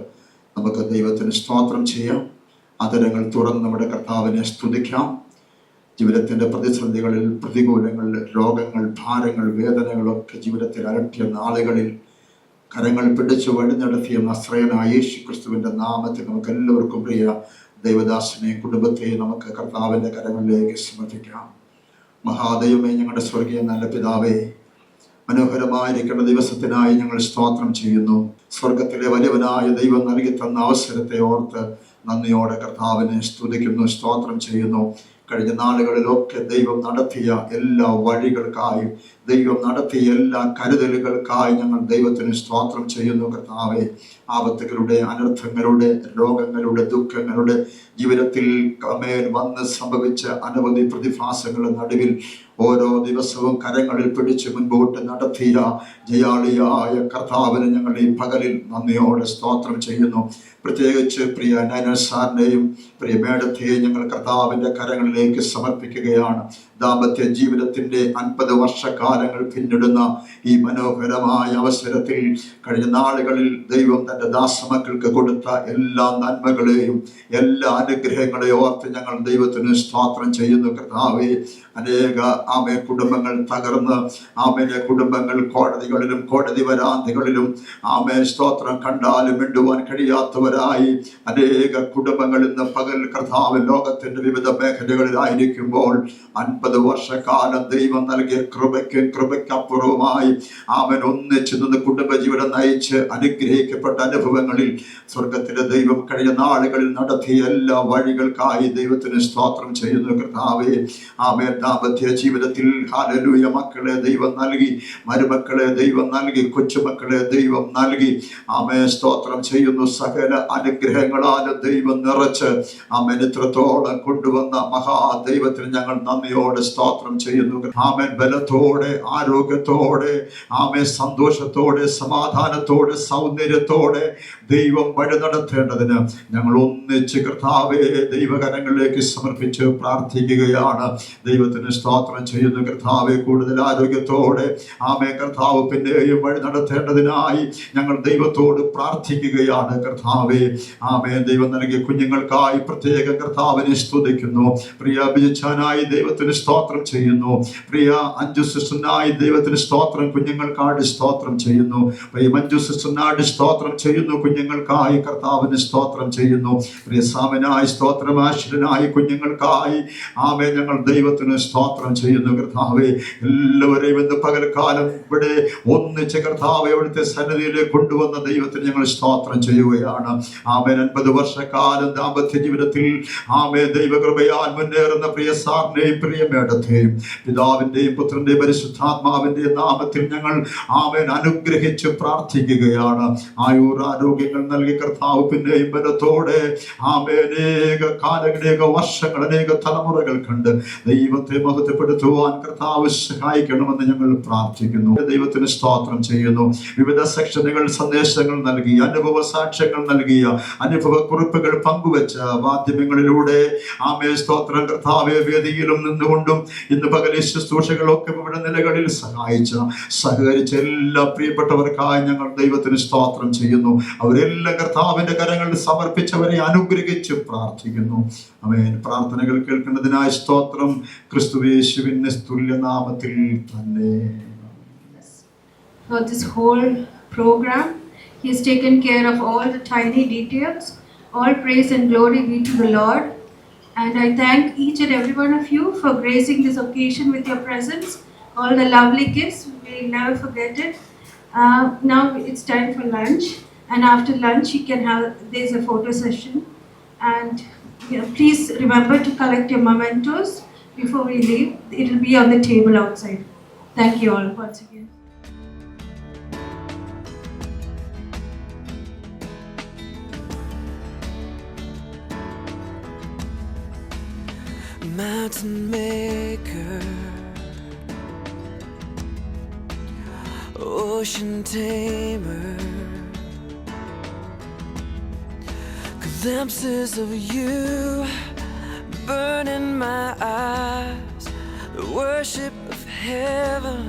നമുക്ക് ദൈവത്തിന് സ്തോത്രം ചെയ്യാം. അതരങ്ങൾ തുറന്ന് നമ്മുടെ കർത്താവിനെ സ്തുതിക്കാം. ജീവിതത്തിൻ്റെ പ്രതിസന്ധികളിൽ, പ്രതികൂലങ്ങളിൽ, രോഗങ്ങൾ, ഭാരങ്ങൾ, വേദനകളൊക്കെ ജീവിതത്തിൽ അലട്ടിയ നാളുകളിൽ കരങ്ങൾ പിടിച്ചു വഴി നടത്തിയ നസ്രയനായ യേശു ക്രിസ്തുവിൻ്റെ നാമത്തിൽ നമുക്ക് എല്ലാവർക്കും പ്രിയ ദൈവദാസനെ, കുടുംബത്തെയും നമുക്ക് കർത്താവിൻ്റെ കരങ്ങളിലേക്ക് സമർപ്പിക്കാം. മഹാദൈവമേ, ഞങ്ങളുടെ സ്വർഗീയ നല്ല പിതാവേ, മനോഹരമായിരിക്കുന്ന ദിവസത്തിനായി ഞങ്ങൾ സ്തോത്രം ചെയ്യുന്നു. സ്വർഗത്തിലെ വലിയവനായ ദൈവം നൽകി തന്ന അവസരത്തെ ഓർത്ത് നന്ദിയോടെ കർത്താവിനെ സ്തുതിക്കുന്നു, സ്തോത്രം ചെയ്യുന്നു. കഴിഞ്ഞ നാളുകളിലൊക്കെ ദൈവം നടത്തിയ എല്ലാ വഴികൾക്കായും, ദൈവം നടത്തിയ എല്ലാ കരുതലുകൾക്കായി ഞങ്ങൾ ദൈവത്തിന് സ്തോത്രം ചെയ്യുന്നു. കർത്താവെ, ആപത്തുകളുടെ, അനർത്ഥങ്ങളുടെ, രോഗങ്ങളുടെ, ദുഃഖങ്ങളുടെ ജീവിതത്തിൽ മേൽ വന്ന് സംഭവിച്ച അനവധി പ്രതിഭാസങ്ങളുടെ നടുവിൽ ഓരോ ദിവസവും കരങ്ങളിൽ പിടിച്ച് മുൻപോട്ട് നടത്തിയ ജയാളിയായ കർത്താവിനെ ഞങ്ങൾ ഈ പകലിൽ നന്ദിയോടെ സ്തോത്രം ചെയ്യുന്നു. പ്രത്യേകിച്ച് പ്രിയ നൈനൻ സാറിനെയും പ്രിയ മേഡത്തെയും ഞങ്ങൾ കർത്താവിൻ്റെ കരങ്ങളിലേക്ക് സമർപ്പിക്കുകയാണ്. ദാമ്പത്യ ജീവിതത്തിൻ്റെ 50 വർഷക്കാലങ്ങൾ പിന്നിടുന്ന ഈ മനോഹരമായ അവസരത്തിൽ കഴിഞ്ഞ നാളുകളിൽ ദൈവം തൻ്റെ ദാസമക്കൾക്ക് കൊടുത്ത എല്ലാ നന്മകളെയും എല്ലാ അനുഗ്രഹങ്ങളെയും ഓർത്ത് ഞങ്ങൾ ദൈവത്തിന് സ്തോത്രം ചെയ്യുന്നു. കർത്താവേ, അനേക കുടുംബങ്ങൾ തകർന്ന് കുടുംബങ്ങൾ കോടതികളിലും കോടതി വരാന്തികളിലും സ്തോത്രം കണ്ടാലും മിണ്ടുവാൻ കഴിയാത്തവരായി അനേക കുടുംബങ്ങൾ ഇന്ന് പകൽ കർത്താവ് ലോകത്തിന്റെ വിവിധ മേഖലകളിലായിരിക്കുമ്പോൾ 50 വർഷക്കാലം ദൈവം നൽകിയ കൃപയ്ക്കപ്പുറവുമായി ഒന്നിച്ചു നിന്ന് കുടുംബജീവിതം നയിച്ച് അനുഗ്രഹിക്കപ്പെട്ട അനുഭവങ്ങളിൽ സ്വർഗത്തിലെ ദൈവം കഴിഞ്ഞ നാളുകളിൽ നടത്തിയ എല്ലാ വഴികൾക്കായി ദൈവത്തിന് സ്തോത്രം ചെയ്യുന്നു. കർത്താവേ, ദാമ്പത്യ ജീവിതത്തിൽ ഹല്ലേലൂയ, മക്കളെ ദൈവം നൽകി, മരുമക്കളെ ദൈവം നൽകി, കൊച്ചുമക്കളെ ദൈവം നൽകി. സ്തോത്രം ചെയ്യുന്നു. സകല അനുഗ്രഹങ്ങളാലും ദൈവം നിറച്ച് ഇത്രത്തോളം കൊണ്ടുവന്ന മഹാദൈവത്തിന് ഞങ്ങൾ നന്ദിയോടെ സ്തോത്രം ചെയ്യുന്നു. ബലത്തോടെ, ആരോഗ്യത്തോടെ, സന്തോഷത്തോടെ, സമാധാനത്തോടെ, സൗന്ദര്യത്തോടെ ദൈവം വഴി നടത്തേണ്ടതിന് ഞങ്ങൾ ഒന്നിച്ച് കർത്താവെ ദൈവകരങ്ങളിലേക്ക് സമർപ്പിച്ച് പ്രാർത്ഥിക്കുകയാണ്. ദൈവത്തിന് സ്തോത്രം ചെയ്യുന്നു. കർത്താവെ, കൂടുതൽ ആരോഗ്യത്തോടെ കർത്താവ് പിന്നെയും വഴി നടത്തേണ്ടതിനായി ഞങ്ങൾ ദൈവത്തോട് പ്രാർത്ഥിക്കുകയാണ്. കർത്താവെ, ദൈവം നൽകിയ കുഞ്ഞുങ്ങൾക്കായി പ്രത്യേകം കർത്താവിനെ സ്തുതിക്കുന്നു. പ്രിയ ബിജുച്ചാനായി ദൈവത്തിന് സ്തോത്രം ചെയ്യുന്നു. പ്രിയ അഞ്ജു സിസ്റ്റർ സിസ്റ്ററിനായി ദൈവത്തിന് സ്തോത്രം, കുഞ്ഞുങ്ങൾക്കായിട്ട് സ്തോത്രം ചെയ്യുന്നു. മഞ്ജു സിസ്റ്ററിനായിട്ട് സ്തോത്രം ചെയ്യുന്നു, കുഞ്ഞുങ്ങൾക്കായി കർത്താവിന് സ്തോത്രം ചെയ്യുന്നു. പ്രിയ സാമനായി സ്തോത്രം, ആശ്വരനായി കുഞ്ഞുങ്ങൾക്കായി ആമേ ഞങ്ങൾ ദൈവത്തിന് സ്തോത്രം ചെയ്യുന്നു. കർത്താവെ എല്ലാവരെയും ഇന്ന് പകൽക്കാലം ഇവിടെ ഒന്നിച്ച് കർത്താവെ അവിടുത്തെ സന്നിധിയിലേക്ക് കൊണ്ടുവന്ന ദൈവത്തിന് ഞങ്ങൾ സ്തോത്രം ചെയ്യുകയാണ്. ആമേൻ. 50 വർഷക്കാലം ദാമ്പത്യ ജീവിതത്തിൽ ആമേ ദൈവകൃപയാൽ മുന്നേറുന്ന പ്രിയ സാറിനെയും പ്രിയ മേഡത്തെയും പിതാവിന്റെയും പുത്രന്റെയും പരിശുദ്ധാത്മാവിന്റെയും നാമത്തിൽ ഞങ്ങൾ ആമേൻ അനുഗ്രഹിച്ച് പ്രാർത്ഥിക്കുകയാണ്. ആരോഗ്യങ്ങൾ നൽകി കർത്താവ് പിന്നെയും ബലത്തോടെ ആമേ അനേക കാലങ്ങൾ, അനേക വർഷങ്ങൾ, അനേക തലമുറകൾ കണ്ട് ദൈവത്തെ മഹത്വപ്പെടുത്തുവാൻ കർത്താവ് സഹായിക്കണമെന്ന് ഞങ്ങൾ പ്രാർത്ഥിക്കുന്നു. ദൈവത്തിന് സ്തോത്രം ചെയ്യുന്നു. വിവിധ സെക്ഷനുകൾ സന്ദേശങ്ങൾ നൽകി, അനുഭവ സാക്ഷ്യങ്ങൾ നൽകിയ, അനുഭവ കുറിപ്പുകൾ പങ്കുവെച്ച മാധ്യമങ്ങളിലൂടെ ആമേ സ്തോത്രം കർത്താവെ വേദിയിലും നിന്നുകൊണ്ടും ഇന്ന് പകൽ ശുശ്രൂഷകളൊക്കെ ഇവിടെ നിലകളിൽ സഹകരിച്ച എല്ലാ പ്രിയപ്പെട്ടവർക്കായി ഞങ്ങൾ ദൈവത്തിന് സ്തോത്രം ചെയ്യുന്നു. അവരെല്ലാം കർത്താവിന്റെ കരങ്ങളിൽ സമർപ്പിച്ചവരെ അനുഗ്രഹിച്ച് പ്രാർത്ഥിക്കുന്നു. ആമേൻ. പ്രാർത്ഥനകൾ കേൾക്കുന്നതിനായി സ്തോത്രം. ക്രിസ്തുയേശുവിന്റെ തുല്യനാമത്തിൽ തന്നെ. For this whole program, He has taken care of all the tiny details. All praise and glory be to the Lord. And I thank each and every one of you for gracing this occasion with your presence. All the lovely gifts, we'll never forget it. Now it's time for lunch. And after lunch, there's a photo session. And please remember to collect your mementos before we leave. It will be on the table outside. Thank you all once again. Mountain maker, ocean tamer, glimpses of you burn in my eyes. The worship of heaven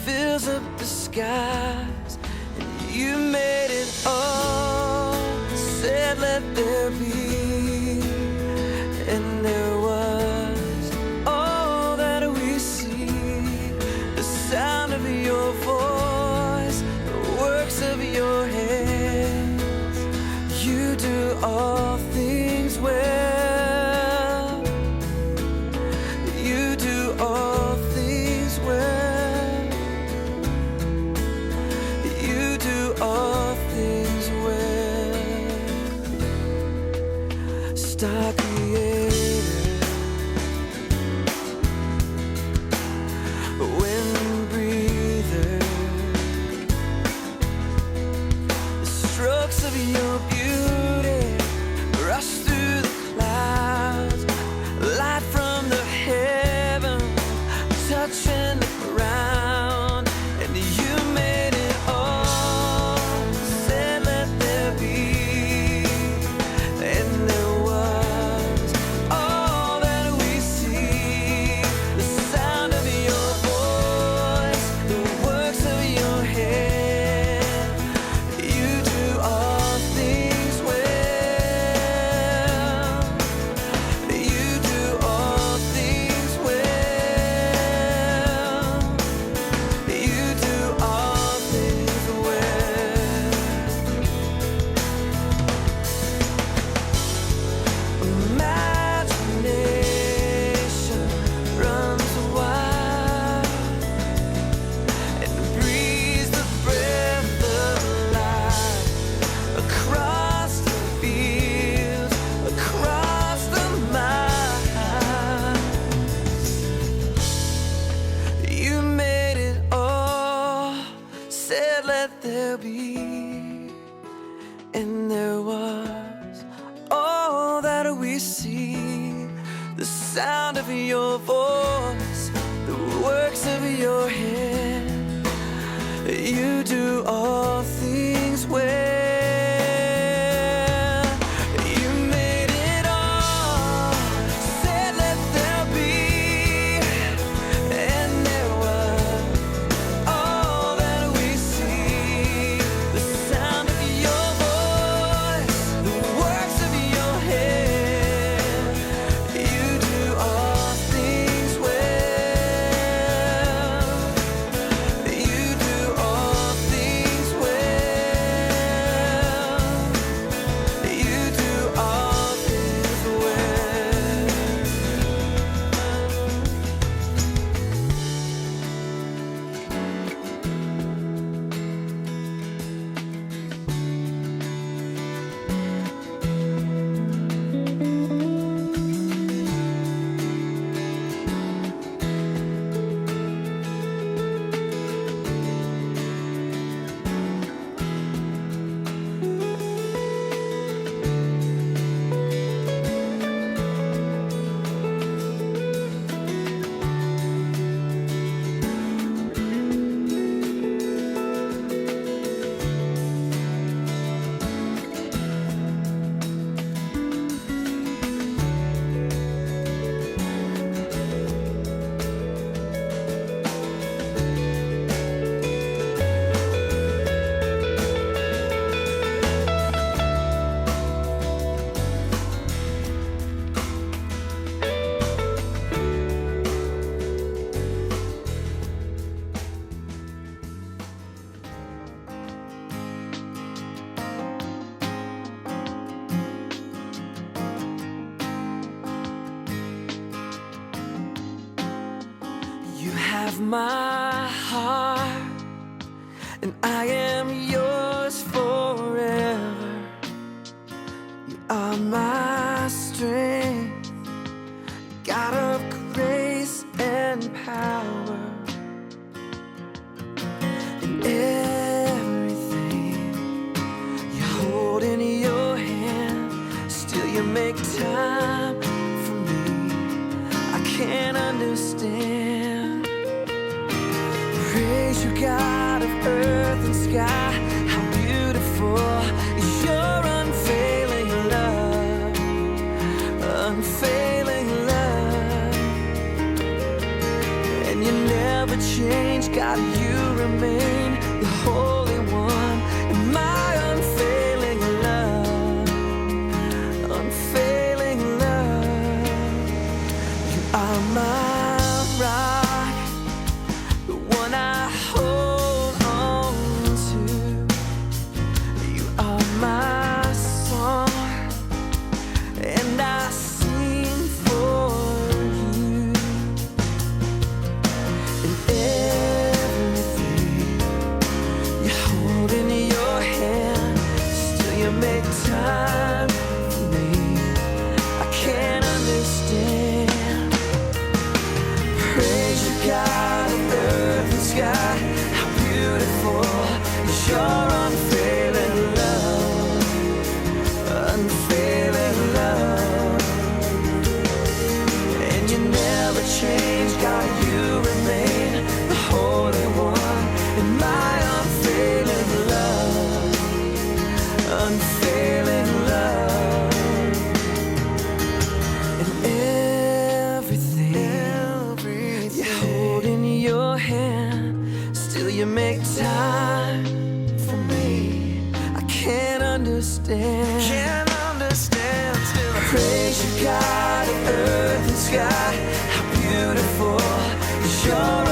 fills up the skies, and you made it all. Said let there be, and there was all that we see. The sound of your voice, the works of your hands. You do all things well. You do all things well. You do all things well. Star creator, wind breather, the strokes of your beauty rush through the clouds. Light from the heaven touching the ground, and you made it all. Said let there be, and there was all that we see. The sound of your voice, the works of your hand. You do all things well. You do all things well. You do all things well. Imagination runs wild and breathes the breath of life across the fields, across the miles. You made it all. Said let there be, and there was all that we see. The sound of your voice, the works of your hand. You do all things well. You made it all. Said let there be, and there was all that we see. The sound of your voice, the works of your hand. You do all things my heart, and I am yours forever. You are my strength, God of grace and power. And everything you hold in your hand, still you make time for me. I can't understand. Praise you, God of earth and sky. How beautiful is your unfailing love, unfailing love. And you never change, God, you remain the Holy One. And my unfailing love, unfailing love. You are my rock, the one I hold on to. You are my song, and I sing for you. And everything you hold in your hand, still you make time for me. I can't understand. Praise you, God of earth and sky. How beautiful is your unfailing love, unfailing love. And you never change, God, you remain the Holy One. And my unfailing love, unfailing love. And everything you hold in your hand, still you make time for me. I can't understand. Can't understand. Still I praise you, God of earth and sky. How beautiful is your